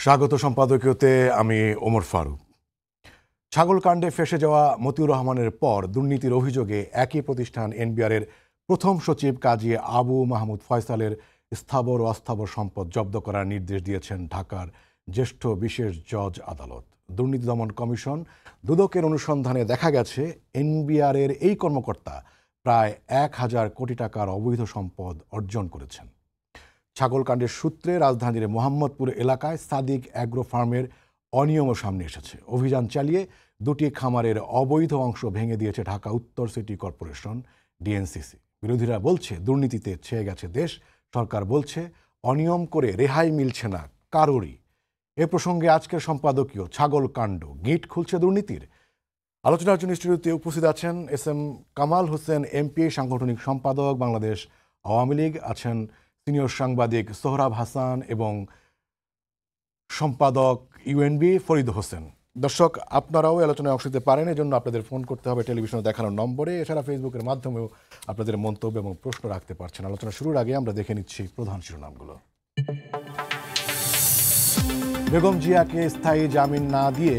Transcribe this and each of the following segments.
স্বাগত সম্পাদকীয়তে আমি ওমর ফারুক। ছাগলকাণ্ডে ফেঁসে যাওয়া মতিউর রহমানের পর দুর্নীতির অভিযোগে একই প্রতিষ্ঠান এনবিআরের প্রথম সচিব কাজী আবু মাহমুদ ফয়সালের স্থাবর ও অস্থাবর সম্পদ জব্দ করার নির্দেশ দিয়েছেন ঢাকার জ্যেষ্ঠ বিশেষ জজ আদালত। দুর্নীতি দমন কমিশন দুদকের অনুসন্ধানে দেখা গেছে এনবিআরের এই কর্মকর্তা প্রায় ১,০০০ কোটি টাকার অবৈধ সম্পদ অর্জন করেছেন। ছাগলকাণ্ডের সূত্রে রাজধানীর মোহাম্মদপুর এলাকায় সাদিক অ্যাগ্রো ফার্মের অনিয়মও সামনে এসেছে। অভিযান চালিয়ে দুটি খামারের অবৈধ অংশ ভেঙে দিয়েছে ঢাকা উত্তর সিটি কর্পোরেশন ডিএনসিসি। বিরোধীরা বলছে দুর্নীতিতে ছেয়ে গেছে দেশ। সরকার বলছে অনিয়ম করে রেহাই মিলছে না কারোরই। এ প্রসঙ্গে আজকের সম্পাদকীয় ছাগলকাণ্ড গিট খুলছে দুর্নীতির। আলোচনার জন্য স্টুডিওতে উপস্থিত আছেন S M Kamal Hossain MP, সাংগঠনিক সম্পাদক বাংলাদেশ আওয়ামী লীগ, আছেন সিনিয়র সাংবাদিক সোহরাব হাসান এবং সম্পাদক ইউএনবি ফরিদ হোসেন। দর্শক, আপনারাও আলোচনায় অংশ নিতে পারেন, এজন্য আপনাদের ফোন করতে হবে টেলিভিশনে দেখানোর নম্বরে। এছাড়া ফেসবুকের মাধ্যমেও আপনাদের মন্তব্য এবং প্রশ্ন রাখতে পারছেন। আলোচনা শুরুর আগে আমরা দেখে নিচ্ছি প্রধান শিরোনামগুলো। বেগম জিয়াকে স্থায়ী জামিন না দিয়ে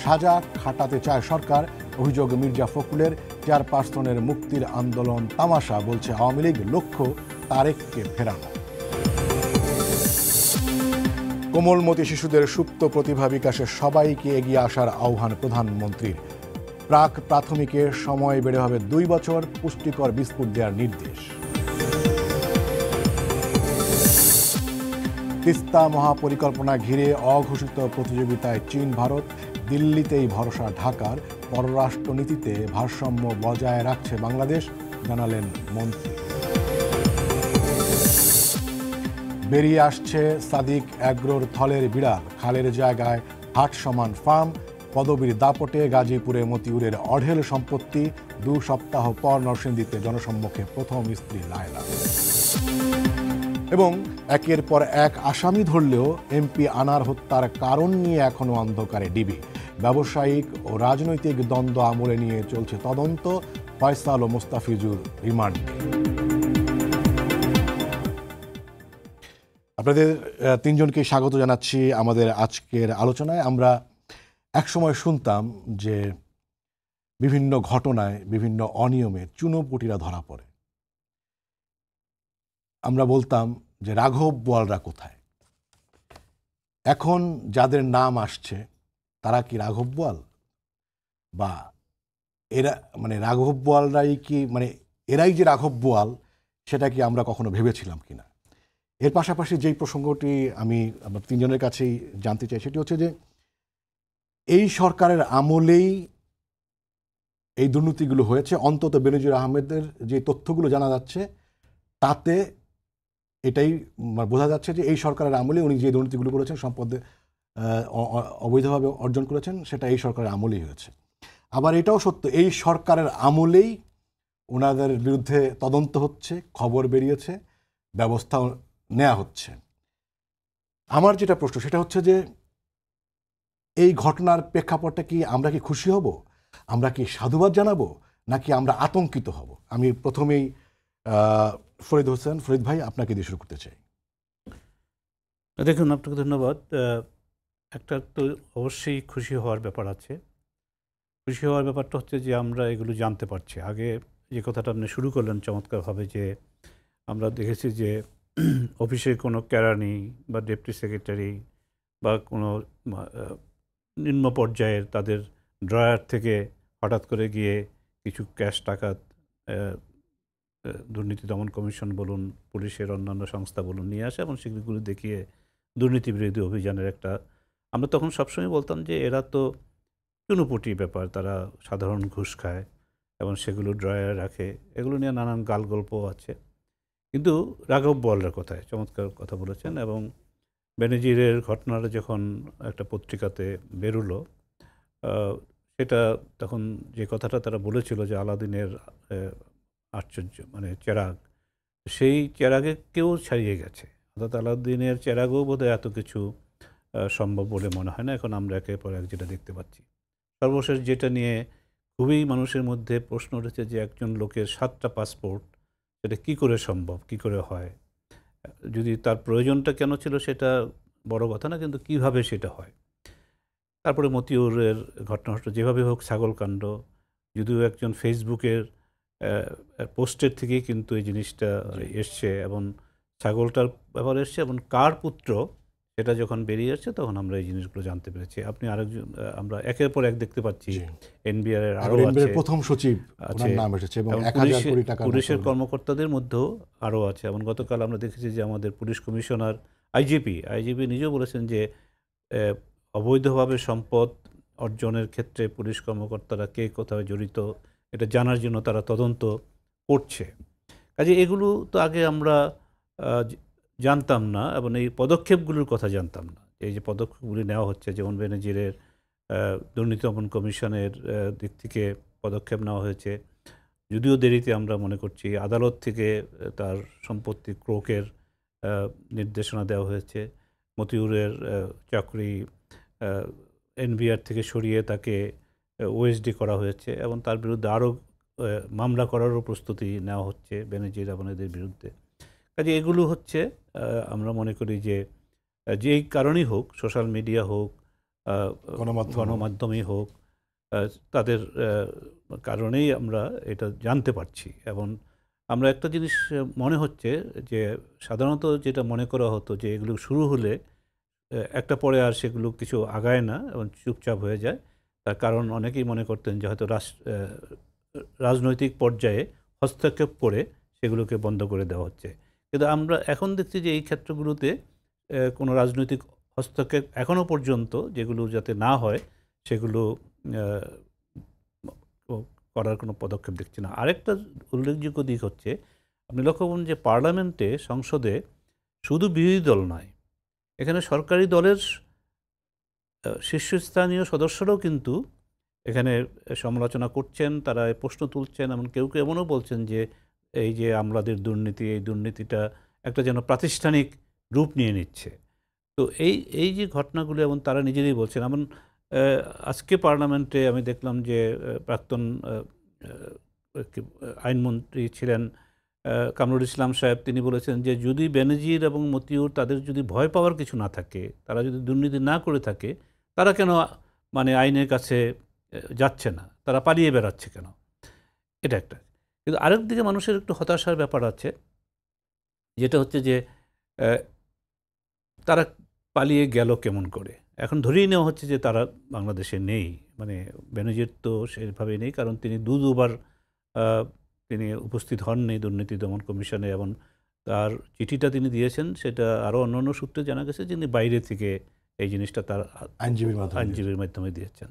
সাজা খাটাতে চায় সরকার। অভিযোগ মির্জা ফখরুলের চেয়ারপারসনের মুক্তির আন্দোলন তামাশা, বলছে আওয়ামী লীগ। লক্ষ্য তারেককে ফেরানো। কোমলমতি শিশুদের সুপ্ত প্রতিভা বিকাশে সবাইকে এগিয়ে আসার আহ্বান প্রধানমন্ত্রীর। প্রাথমিকের সময় বেড়ে হবে 2 বছর, পুষ্টিকর বিস্কুট দেওয়ার নির্দেশ। তিস্তা মহাপরিকল্পনা ঘিরে অঘোষিত প্রতিযোগিতায় চীন ভারত। দিল্লিতেই ভরসা ঢাকার। পররাষ্ট্রনীতিতে ভারসাম্য বজায় রাখছে বাংলাদেশ, জানালেন মন্ত্রী। বেরিয়ে আসছে সাদিক অ্যাগ্রোর থলের বিড়াল। খালের জায়গায় হাট সমান ফার্ম। পদবীর দাপটে গাজীপুরে মতিউরের অঢেল সম্পত্তি। 2 সপ্তাহ পর নরসিংদীতে জনসম্মুখে প্রথম স্ত্রী লায়লা। এবং একের পর এক আসামি ধরলেও এমপি আনার হত্যার কারণ নিয়ে এখনো অন্ধকারে ডিবি। ব্যবসায়িক ও রাজনৈতিক দ্বন্দ্ব আমলে নিয়ে চলছে তদন্ত। ফয়সাল ও মোস্তাফিজুর রিমান্ডে। আপনাদের তিনজনকে স্বাগত জানাচ্ছি আমাদের আজকের আলোচনায়। আমরা একসময় শুনতাম যে বিভিন্ন ঘটনায়, বিভিন্ন অনিয়মে চুনোপুটিরা ধরা পড়ে। আমরা বলতাম যে রাঘব বোয়ালরা কোথায়। এখন যাদের নাম আসছে তারা কি রাঘব বোয়াল, বা এরা রাঘব বোয়ালরাই কি এরাই যে রাঘব বোয়াল, সেটা কি আমরা কখনো ভেবেছিলাম কিনা? এর পাশাপাশি যেই প্রসঙ্গটি আমি আমার তিনজনের কাছেই জানতে চাই, সেটি হচ্ছে যে এই সরকারের আমলেই এই দুর্নীতিগুলো হয়েছে। অন্তত বেনজির আহমেদের যে তথ্যগুলো জানা যাচ্ছে তাতে এটাই বোঝা যাচ্ছে যে এই সরকারের আমলে উনি যে দুর্নীতিগুলো করেছেন, সম্পদ অবৈধভাবে অর্জন করেছেন, সেটা এই সরকারের আমলেই হয়েছে। আবার এটাও সত্য, এই সরকারের আমলেই ওনাদের বিরুদ্ধে তদন্ত হচ্ছে, খবর বেরিয়েছে, ব্যবস্থা নেওয়া হচ্ছে। আমার যেটা প্রশ্ন সেটা হচ্ছে যে এই ঘটনার প্রেক্ষাপটটা কি আমরা কি খুশি হব, আমরা কি সাধুবাদ জানাবো, নাকি আমরা আতঙ্কিত হব? আমি প্রথমেই ফরিদ ভাই, আপনাকে দিয়ে শুরু করতে চাই। দেখুন, আপনাকে ধন্যবাদ। একটা তো অবশ্যই খুশি হওয়ার ব্যাপার আছে। খুশি হওয়ার ব্যাপারটা হচ্ছে যে আমরা এগুলো জানতে পারছি। আগে যে কথাটা আপনি শুরু করলেন চমৎকারভাবে, যে আমরা দেখেছি যে অফিসে কোনো কেরানি বা ডেপুটি সেক্রেটারি বা কোনো নিম্ন পর্যায়ের তাদের ড্রয়ার থেকে হঠাৎ করে গিয়ে কিছু ক্যাশ টাকা দুর্নীতি দমন কমিশন বলুন, পুলিশের অন্যান্য সংস্থা বলুন, নিয়ে আসে এবং সেগুলো দেখিয়ে দুর্নীতি বিরোধী অভিযানের একটা, আমরা তখন সবসময় বলতাম যে এরা তো চুনোপুটি ব্যাপার, তারা সাধারণ ঘুষ খায় এবং সেগুলো ড্রয়ারে রাখে। এগুলো নিয়ে নানান গাল গল্পও আছে। কিন্তু রাঘব বোয়ালরা কোথায়, চমৎকার কথা বলেছেন। এবং বেনজিরের ঘটনাটা যখন একটা পত্রিকাতে বেরোলো, সেটা তখন যে কথাটা তারা বলেছিল যে আলাদিনের আশ্চর্য চেরাগ, সেই চেরাগে কেউ ছাড়িয়ে গেছে। অর্থাৎ আলাদিনের চেরাগও বোধহয় এত কিছু সম্ভব বলে মনে হয় না। এখন আমরা একের পর এক যেটা দেখতে পাচ্ছি, সর্বশেষ যেটা নিয়ে খুবই মানুষের মধ্যে প্রশ্ন উঠেছে যে একজন লোকের 7টা পাসপোর্ট, সেটা কি করে সম্ভব, কি করে হয়? যদি তার প্রয়োজনটা কেন ছিল সেটা বড় কথা না, কিন্তু কিভাবে সেটা হয়। তারপরে মতিউরের ঘটনা ঘটল, যেভাবে হোক ছাগলকাণ্ড, যদিও একজন ফেসবুকের পোস্টের থেকেই কিন্তু এই জিনিসটা জি। এসছে, এবং ছাগলটার ব্যাপারে এসছে, এবং কার পুত্র সেটা যখন বেরিয়ে আসছে তখন আমরা এই জিনিসগুলো জানতে পেরেছি। আপনি আরেকজন, আমরা একের পর এক দেখতে পাচ্ছি জি। এনবিআর এর আরও এবার আছে এনবিআর প্রথম সচিব আছে ওনার নাম এসেছে এবং এবং ১,০০০ কোটি টাকা পুলিশের কর্মকর্তাদের মধ্যেও আরও আছে। এবং গতকাল আমরা দেখেছি যে আমাদের পুলিশ কমিশনার আইজিপি নিজেও বলেছেন যে আহ, অবৈধভাবে সম্পদ অর্জনের ক্ষেত্রে পুলিশ কর্মকর্তারা কে কোথায় জড়িত এটা জানার জন্য তারা তদন্ত করছে। কাজে এগুলো তো আগে আমরা জানতাম না, এবং এই পদক্ষেপগুলোর কথা জানতাম না। এই যে পদক্ষেপগুলি নেওয়া হচ্ছে, যেমন বেনজিরের দুর্নীতি দমন কমিশনের দিক থেকে পদক্ষেপ নেওয়া হয়েছে, যদিও দেরিতে আমরা মনে করছি। আদালত থেকে তার সম্পত্তি ক্রোকের নির্দেশনা দেওয়া হয়েছে। মতিউরের চাকরি এনবিআর থেকে সরিয়ে তাকে ওএসডি করা হয়েছে, এবং তার বিরুদ্ধে আরও মামলা করারও প্রস্তুতি নেওয়া হচ্ছে বেনজির এবং এদের বিরুদ্ধে। কাজে এগুলো হচ্ছে আমরা মনে করি যে যেই কারণেই হোক, সোশ্যাল মিডিয়া হোক, গণমাধ্যমেই হোক, তাদের কারণেই আমরা এটা জানতে পারছি। এবং আমরা একটা জিনিস মনে হচ্ছে যে সাধারণত যেটা মনে করা হতো যে এগুলো শুরু হলে একটা পরে আর সেগুলো কিছু আগায় না এবং চুপচাপ হয়ে যায়। তার কারণ অনেকেই মনে করতেন যে হয়তো রাজনৈতিক পর্যায়ে হস্তক্ষেপ করে সেগুলোকে বন্ধ করে দেওয়া হচ্ছে। কিন্তু আমরা এখন দেখছি যে এই ক্ষেত্রগুলোতে কোনো রাজনৈতিক হস্তক্ষেপ এখনও পর্যন্ত যেগুলো যাতে না হয় সেগুলো করার কোনো পদক্ষেপ দেখছি না। আরেকটা উল্লেখযোগ্য দিক হচ্ছে, আপনি লক্ষ্য করুন যে পার্লামেন্টে, সংসদে শুধু বিরোধী দল নয়, এখানে সরকারি দলের শীর্ষস্থানীয় সদস্যরাও কিন্তু এখানে সমালোচনা করছেন, তারা প্রশ্ন তুলছেন, এমন কেউ কেউ এমনও বলছেন যে এই যে আমলাদের দুর্নীতি, এই দুর্নীতিটা একটা যেন প্রাতিষ্ঠানিক রূপ নিয়ে নিচ্ছে। তো এই যে ঘটনাগুলো, এবং তারা নিজেরাই বলছেন। এমন আজকে পার্লামেন্টে আমি দেখলাম যে প্রাক্তন আইনমন্ত্রী ছিলেন কামরুল ইসলাম সাহেব, তিনি বলেছেন যে যদি বেনজির এবং মতিউর তাদের যদি ভয় পাওয়ার কিছু না থাকে, তারা যদি দুর্নীতি না করে থাকে, তারা কেন মানে আইনের কাছে যাচ্ছে না, তারা পালিয়ে বেড়াচ্ছে কেন? এটা একটা। কিন্তু আরেক দিকে মানুষের একটু হতাশার ব্যাপার আছে, যেটা হচ্ছে যে তারা পালিয়ে গেল কেমন করে। এখন ধরেই নেওয়া হচ্ছে যে তারা বাংলাদেশে নেই। মানে বেনজির তো সেভাবে নেই, কারণ তিনি দুবার তিনি উপস্থিত হননি দুর্নীতি দমন কমিশনে, এবং তার চিঠিটা তিনি দিয়েছেন সেটা আরও অন্যান্য সূত্রে জানা গেছে যিনি বাইরে থেকে এই জিনিসটা তার আইনজীবীর মাধ্যমে দিয়েছেন।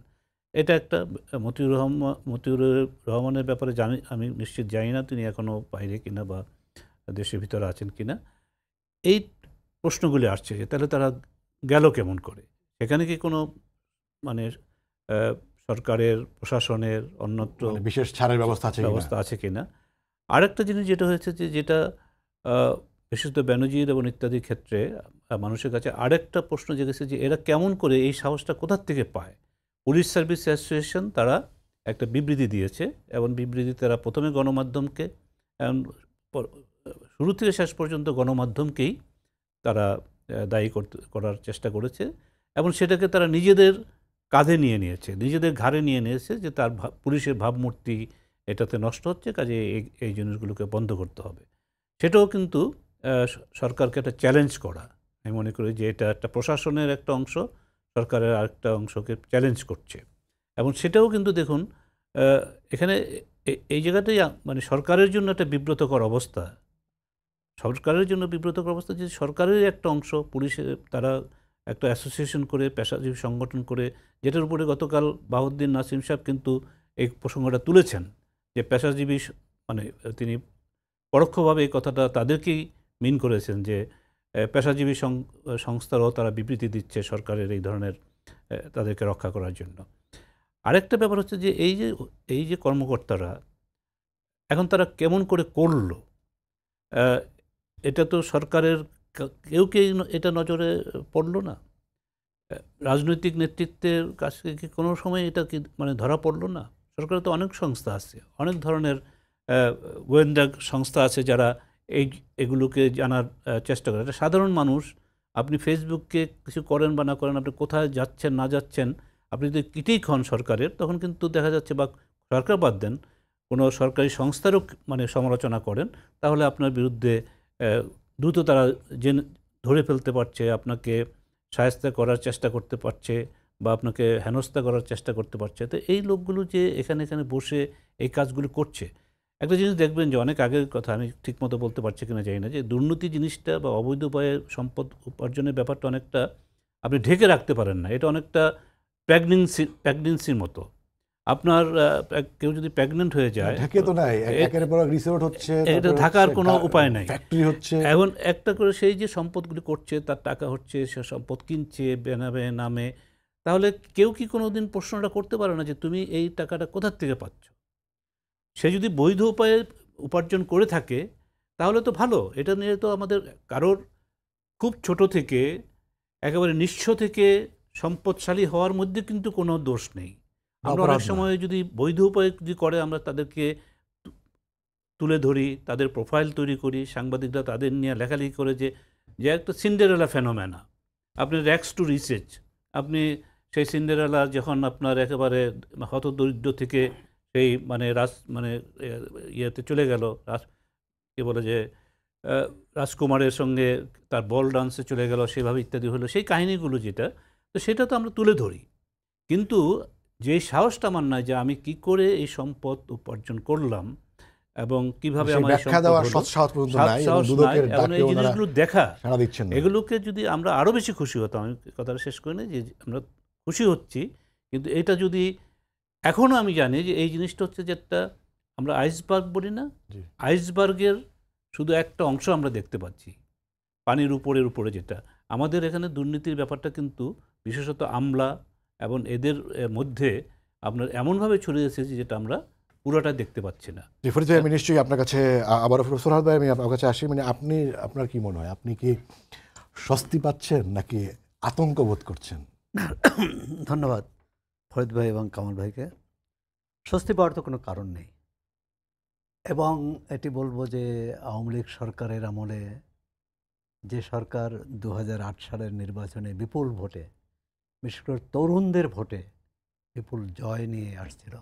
এটা একটা। মতিউর রহমানের ব্যাপারে আমি নিশ্চিত জানি না তিনি এখনও বাইরে কিনা বা দেশের ভিতরে আছেন কিনা। এই প্রশ্নগুলি আসছে যে তাহলে তারা গেল কেমন করে, সেখানে কি কোনো মানে সরকারের, প্রশাসনের অন্যত্র বিশেষ ছাড়ের ব্যবস্থা আছে কিনা। আরেকটা জিনিস যেটা হয়েছে যে যেটা বিশেষত বেনজির এবং ইত্যাদির ক্ষেত্রে মানুষের কাছে আরেকটা প্রশ্ন জেগেছে যে এরা কেমন করে এই সাহসটা কোথার থেকে পায়। পুলিশ সার্ভিস অ্যাসোসিয়েশন তারা একটা বিবৃতি দিয়েছে, এবং বিবৃতি তারা প্রথমে গণমাধ্যমকে, শুরু থেকে শেষ পর্যন্ত গণমাধ্যমকেই তারা দায়ী করার চেষ্টা করেছে, এবং সেটাকে তারা নিজেদের কাঁধে নিয়ে নিয়েছে, নিজেদের ঘাড়ে নিয়ে নিয়েছে যে তার পুলিশের ভাবমূর্তি এটাতে নষ্ট হচ্ছে, কাজে এই জিনিসগুলোকে বন্ধ করতে হবে। সেটাও কিন্তু সরকারকে একটা চ্যালেঞ্জ করা। আমি মনে করি যে এটা একটা প্রশাসনের একটা অংশ সরকারের আরেকটা অংশকে চ্যালেঞ্জ করছে, এবং সেটাও কিন্তু দেখুন এখানে এই জায়গাটাই মানে সরকারের জন্য একটা বিব্রতকর অবস্থা। সরকারের জন্য বিব্রতকর অবস্থা যে সরকারের একটা অংশ পুলিশের, তারা একটা অ্যাসোসিয়েশন করে, পেশাজীবী সংগঠন করে, যেটার উপরে গতকাল বাহাউদ্দিন নাসিম সাহেব কিন্তু এই প্রসঙ্গটা তুলেছেন যে পেশাজীবী, মানে তিনি পরোক্ষভাবে এই কথাটা তাদেরকেই মিন করেছেন যে পেশাজীবী সংস্থারও তারা বিবৃতি দিচ্ছে সরকারের এই ধরনের তাদেরকে রক্ষা করার জন্য। আরেকটা ব্যাপার হচ্ছে যে এই যে কর্মকর্তারা এখন তারা কেমন করে করলো, এটা তো সরকারের কেউ এটা নজরে পড়লো না। রাজনৈতিক নেতৃত্বের কাছে কি কোনো সময় এটা কি মানে ধরা পড়লো না? সরকারের তো অনেক সংস্থা আছে, অনেক ধরনের গোয়েন্দা সংস্থা আছে যারা এগুলোকে জানার চেষ্টা করে। একটা সাধারণ মানুষ আপনি ফেসবুকে কিছু করেন বা না করেন, আপনি কোথায় যাচ্ছেন না যাচ্ছেন, আপনি যদি ক্রিটিক হন সরকারের, তখন কিন্তু দেখা যাচ্ছে, বা সরকার বাদ দেন, কোনো সরকারি সংস্থারও মানে সমালোচনা করেন, তাহলে আপনার বিরুদ্ধে দ্রুত তারা ধরে ফেলতে পারছে, আপনাকে শায়েস্তা করার চেষ্টা করতে পারছে, বা আপনাকে হেনস্থা করার চেষ্টা করতে পারছে। তো এই লোকগুলো যে এখানে বসে এই কাজগুলো করছে, একটা জিনিস দেখবেন যে অনেক আগের কথা, আমি ঠিকমতো বলতে পারছি কিনা জানি না, যে দুর্নীতি জিনিসটা বা অবৈধ উপায়ে সম্পদ উপার্জনের ব্যাপারটা অনেকটা আপনি ঢেকে রাখতে পারেন না। এটা অনেকটা প্রেগনেন্সির মতো। আপনার কেউ যদি প্রেগনেন্ট হয়ে যায়, ঢেকে তো নাই, একের পর এক রিসোর্ট হচ্ছে, এটা ঢাকার কোনো উপায় নাই, ফ্যাক্টরি হচ্ছে। এখন একটা করে সেই যে সম্পদগুলি করছে, তার টাকা হচ্ছে, সে সম্পদ কিনছে বেনামে নামে, তাহলে কেউ কি কোনো দিন প্রশ্নটা করতে পারে না যে তুমি এই টাকাটা কোথার থেকে পাচ্ছ? সে যদি বৈধ উপায়ে উপার্জন করে থাকে তাহলে তো ভালো। এটা নিয়ে তো আমাদের কারোর খুব ছোট থেকে একেবারে নিঃস্ব থেকে সম্পদশালী হওয়ার মধ্যে কিন্তু কোনো দোষ নেই। আমরা অনেক সময় যদি বৈধ উপায়ে যদি করে, আমরা তাদেরকে তুলে ধরি, তাদের প্রোফাইল তৈরি করি, সাংবাদিকরা তাদের নিয়ে লেখালেখি করে যে একটা সিন্ডারেলা ফেনোমেনা। আপনি র্যাগস টু রিচেজ, আপনি সেই সিন্ডারেলা যখন আপনার একেবারে হতদরিদ্র থেকে সেই ইয়েতে চলে গেল, কি বলে যে রাজকুমারের সঙ্গে তার বল ডান্সে চলে গেল, সেভাবে ইত্যাদি হলো, সেই কাহিনীগুলো যেটা, তো সেটা তো আমরা তুলে ধরি। কিন্তু যে সাহসটা আমার নাই যে আমি কি করে এই সম্পদ উপার্জন করলাম এবং কিভাবে আমার এই সম্পদ হলো, এবং এই জিনিসগুলো দেখা, এগুলোকে যদি আমরা আরও বেশি খুশি হতাম। আমি কথাটা শেষ করি না, যে আমরা খুশি হচ্ছি, কিন্তু এটা যদি এখনও আমি জানি যে এই জিনিসটা হচ্ছে যে একটা, আমরা আইসবার্গ বলি না, আইসবার্গের শুধু একটা অংশ আমরা দেখতে পাচ্ছি, পানির উপরে যেটা। আমাদের এখানে দুর্নীতির ব্যাপারটা কিন্তু বিশেষত আমলা এবং এদের মধ্যে আপনার এমনভাবে ছড়িয়ে এসেছে যেটা আমরা পুরোটা দেখতে পাচ্ছি না। ফরিদ ভাই, আমি নিশ্চয়ই আপনার কাছে আবার সোহাগ ভাই, আমি আপনার কাছে আসি। মানে আপনার কি মনে হয়, আপনি কি স্বস্তি পাচ্ছেন নাকি আতঙ্ক বোধ করছেন? ধন্যবাদ ফরিদ ভাই এবং কামাল ভাইকে। স্বস্তি পাওয়ার তো কোনো কারণ নেই, এবং এটি বলবো যে আওয়ামী লীগ সরকারের আমলে যে সরকার 2008 সালের নির্বাচনে বিপুল ভোটে, বিশেষ করে তরুণদের ভোটে বিপুল জয় নিয়ে আসছিল,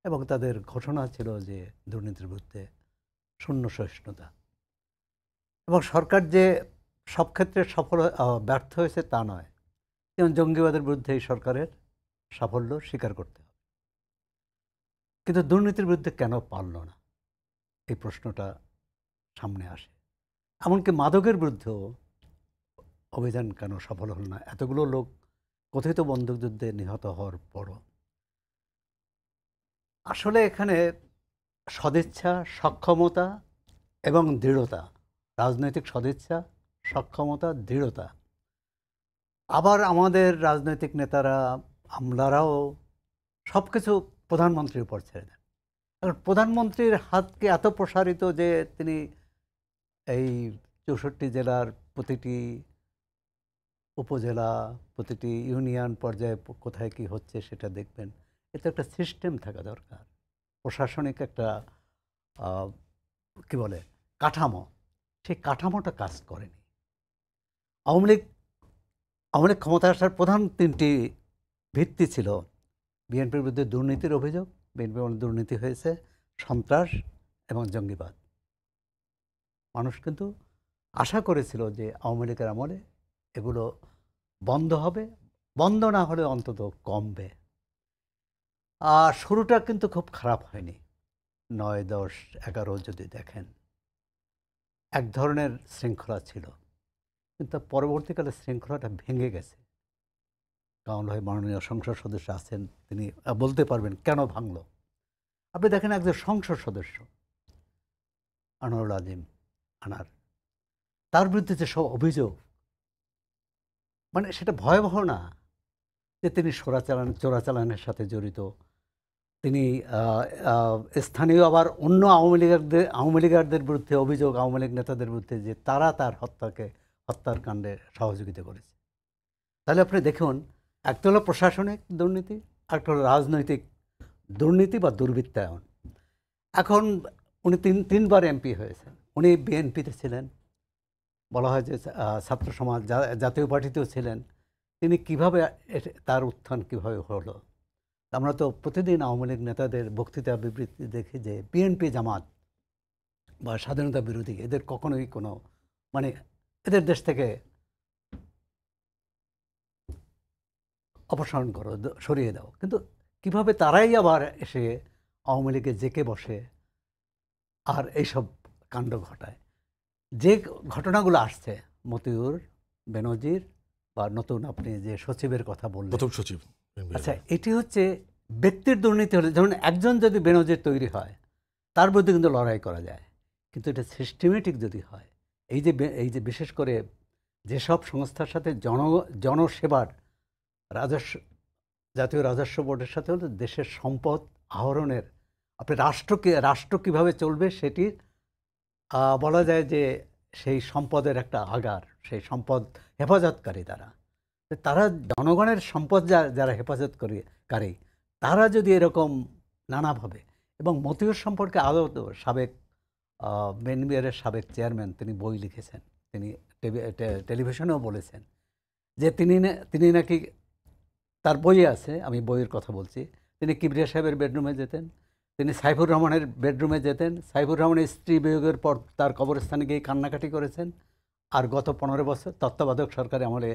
এবং তাদের ঘোষণা ছিল যে দুর্নীতির বিরুদ্ধে শূন্য সহিষ্ণুতা, এবং সরকার যে সব ক্ষেত্রে ব্যর্থ হয়েছে তা নয়। যেমন জঙ্গিবাদের বিরুদ্ধে এই সরকারের সাফল্য স্বীকার করতে হবে, কিন্তু দুর্নীতির বিরুদ্ধে কেন পারল না, এই প্রশ্নটা সামনে আসে। এমনকি মাদকের বিরুদ্ধেও অভিযান কেন সফল হল না, এতগুলো লোক কথিত বন্দুকযুদ্ধে নিহত হওয়ার পরও। আসলে এখানে সদিচ্ছা, সক্ষমতা এবং দৃঢ়তা, রাজনৈতিক সদিচ্ছা, সক্ষমতা, দৃঢ়তা। আবার আমাদের রাজনৈতিক নেতারা, আমলারাও সব কিছু প্রধানমন্ত্রীর উপর ছেড়ে দেন। এখন প্রধানমন্ত্রীর হাতকে এত প্রসারিত যে তিনি এই 64 জেলার প্রতিটি উপজেলা, প্রতিটি ইউনিয়ন পর্যায়ে কোথায় কি হচ্ছে সেটা দেখবেন। এতে একটা সিস্টেম থাকা দরকার, প্রশাসনিক একটা কি বলে কাঠামো, সেই কাঠামোটা কাজ করেনি। আওয়ামী লীগ ক্ষমতায় আসার প্রধান 3টি ভিত্তি ছিল: বিএনপির বিরুদ্ধে দুর্নীতির অভিযোগ, বিএনপির দুর্নীতি হয়েছে, সন্ত্রাস এবং জঙ্গিবাদ। মানুষ কিন্তু আশা করেছিল যে আওয়ামী লীগের আমলে এগুলো বন্ধ হবে, বন্ধ না হলে অন্তত কমবে। আর শুরুটা কিন্তু খুব খারাপ হয়নি। 9, 10, 11 যদি দেখেন, এক ধরনের শৃঙ্খলা ছিল, কিন্তু পরবর্তীকালে শৃঙ্খলাটা ভেঙে গেছে। কামাল ভাই মাননীয় সংসদ সদস্য আছেন, তিনি বলতে পারবেন কেন ভাঙলো। আপনি দেখেন একজন সংসদ সদস্য আনোয়ারুল আজিম আনার, তার বিরুদ্ধে যে সব অভিযোগ, মানে সেটা ভয়াবহ না যে তিনি চোরাচালানের সাথে জড়িত, তিনি স্থানীয় আবার অন্য আওয়ামী লীগারদের বিরুদ্ধে অভিযোগ, আওয়ামী লীগ নেতাদের বিরুদ্ধে যে তারা তার হত্যার কাণ্ডে সহযোগিতা করেছে। তাহলে আপনি দেখুন, একটা হলো প্রশাসনিক দুর্নীতি, আরেকটা হলো রাজনৈতিক দুর্নীতি বা দুর্বৃত্তায়ন। এখন উনি তিনবার এমপি হয়েছেন, উনি বিএনপিতে ছিলেন, বলা হয় যে ছাত্র সমাজ জাতীয় পার্টিতেও ছিলেন, তিনি কিভাবে তার উত্থান কিভাবে হলো। আমরা তো প্রতিদিন আওয়ামী লীগ নেতাদের বক্তৃতা বিবৃতি দেখি যে বিএনপি জামাত বা স্বাধীনতা বিরোধী এদের কখনোই কোনো মানে এদের দেশ থেকে অপসারণ করো, সরিয়ে দাও, কিন্তু কিভাবে তারাই আবার এসে আওয়ামী লীগে জেকে বসে আর এইসব কাণ্ড ঘটায়। যে ঘটনাগুলো আসছে মতিউর, বেনজির বা নতুন আপনি যে সচিবের কথা বললেন, প্রথম সচিব। আচ্ছা, এটি হচ্ছে ব্যক্তির দুর্নীতি হলে, ধরুন একজন যদি বেনজির তৈরি হয় তার বিরুদ্ধে কিন্তু লড়াই করা যায়, কিন্তু এটা সিস্টেমেটিক যদি হয়, এই যে বিশেষ করে যেসব সংস্থার সাথে জনসেবার রাজস্ব, জাতীয় রাজস্ব বোর্ডের সাথে হলো দেশের সম্পদ আহরণের, আপনি রাষ্ট্র কীভাবে চলবে সেটি বলা যায় যে সেই সম্পদের একটা আগার, সেই সম্পদ হেফাজতকারী তারা জনগণের সম্পদ যারা হেফাজতকারী তারা যদি এরকম নানাভাবে, এবং মতিউর সম্পর্কে আরও সাবেক বিএনপির সাবেক চেয়ারম্যান তিনি বই লিখেছেন, তিনি টেলিভিশনেও বলেছেন যে তিনি নাকি, তার বইয়ে আছে, আমি বইয়ের কথা বলছি, তিনি কিবরিয়া সাহেবের বেডরুমে যেতেন, তিনি সাইফুর রহমানের বেডরুমে যেতেন, সাইফুর রহমানের স্ত্রী বিয়োগের পর তার কবরস্থানে গিয়ে কান্নাকাটি করেছেন। আর গত 15 বছর তত্ত্বাবধায়ক সরকারে আমলে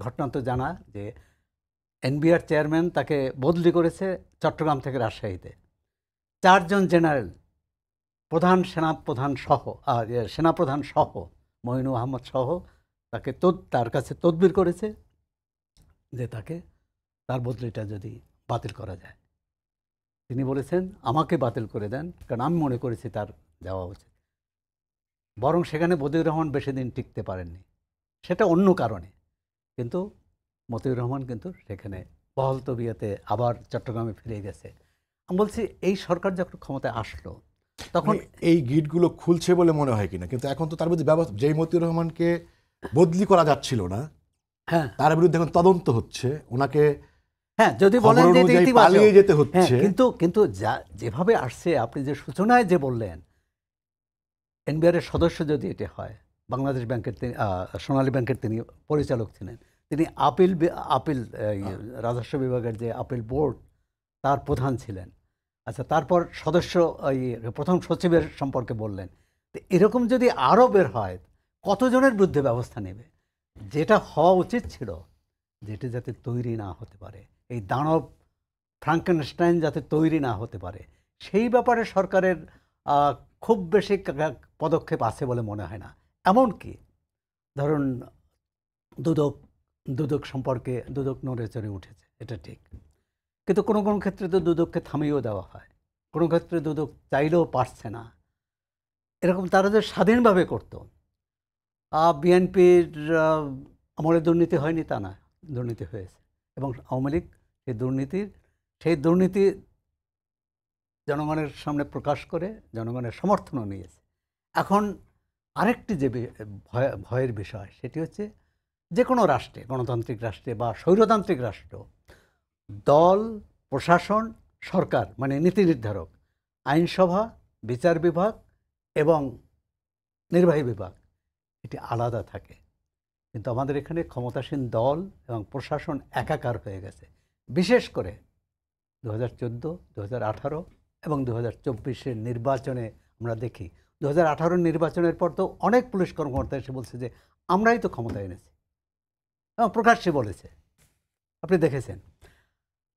ঘটনা তো জানা যে এনবিআর চেয়ারম্যান তাকে বদলি করেছে চট্টগ্রাম থেকে রাজশাহীতে। 4 জন জেনারেল, সেনাপ্রধান সহ মঈনুল আহমদ সহ তাকে তার কাছে তদবির করেছে যে তার বদলিটা যদি বাতিল করা যায়। তিনি বলেছেন আমাকে বাতিল করে দেন, কারণ আমি মনে করেছি তার যাওয়া উচিত। বরং সেখানে মতিউর রহমান বেশি দিন টিকতে পারেননি, সেটা অন্য কারণে, কিন্তু মতিউর রহমান কিন্তু সেখানে বহাল তবিয়তে আবার চট্টগ্রামে ফিরে গেছে। আমি বলছি এই সরকার যখন ক্ষমতায় আসলো তখন এই গিটগুলো খুলছে বলে মনে হয় কিনা, কিন্তু এখন তো তার বিরুদ্ধে ব্যবস্থা, যেই মতিউর রহমানকে বদলি করা যাচ্ছিল না, হ্যাঁ তার বিরুদ্ধে এখন তদন্ত হচ্ছে, ওনাকে হ্যাঁ যদি বলেন যে পালিয়ে যেতে হচ্ছে, কিন্তু যেভাবে আসছে, আপনি যে সূচনায় যে বললেন এনবিআর এর সদস্য যদি এটা হয়, বাংলাদেশ ব্যাংকের সোনালী ব্যাংকের তিনি পরিচালক ছিলেন, তিনি আপিল রাজস্ব বিভাগের যে আপিল বোর্ড তার প্রধান ছিলেন। আচ্ছা, তারপর সদস্য প্রথম সচিবের সম্পর্কে বললেন, এরকম যদি আরও বের হয় কতজনের বিরুদ্ধে ব্যবস্থা নেবে? যেটা হওয়া উচিত ছিল, যেটি যাতে তৈরি না হতে পারে, এই দানব ফ্রাঙ্কেনস্টাইন যাতে তৈরি না হতে পারে, সেই ব্যাপারে সরকারের খুব বেশি পদক্ষেপ আছে বলে মনে হয় না। এমনকি ধরুন দুদক সম্পর্কে দুদক নড়ে চড়ে উঠেছে, এটা ঠিক, কিন্তু কোনো কোনো ক্ষেত্রে তো দুদককে থামিয়েও দেওয়া হয়, কোনো ক্ষেত্রে দুদক চাইলেও পারছে না। এরকম তারা যে স্বাধীনভাবে করতো, বিএনপির আমলে দুর্নীতি হয়নি তা না, দুর্নীতি হয়েছে, এবং আওয়ামী লীগ সেই দুর্নীতি জনগণের সামনে প্রকাশ করে জনগণের সমর্থনও নিয়েছে। এখন আরেকটি যে ভয়ের বিষয়, সেটি হচ্ছে যে কোনো রাষ্ট্রে, গণতান্ত্রিক রাষ্ট্রে বা স্বৈরতান্ত্রিক রাষ্ট্র, দল, প্রশাসন, সরকার মানে নীতি নির্ধারক, আইনসভা, বিচার বিভাগ এবং নির্বাহী বিভাগ এটি আলাদা থাকে। কিন্তু আমাদের এখানে ক্ষমতাসীন দল এবং প্রশাসন একাকার হয়ে গেছে। বিশেষ করে 2014, 2018 এবং 2024-এর নির্বাচনে আমরা দেখি, 2018 নির্বাচনের পর তো অনেক পুলিশ কর্মকর্তা এসে বলছে যে আমরাই তো ক্ষমতা এনেছি, এবং প্রকাশ্যে বলেছে, আপনি দেখেছেন।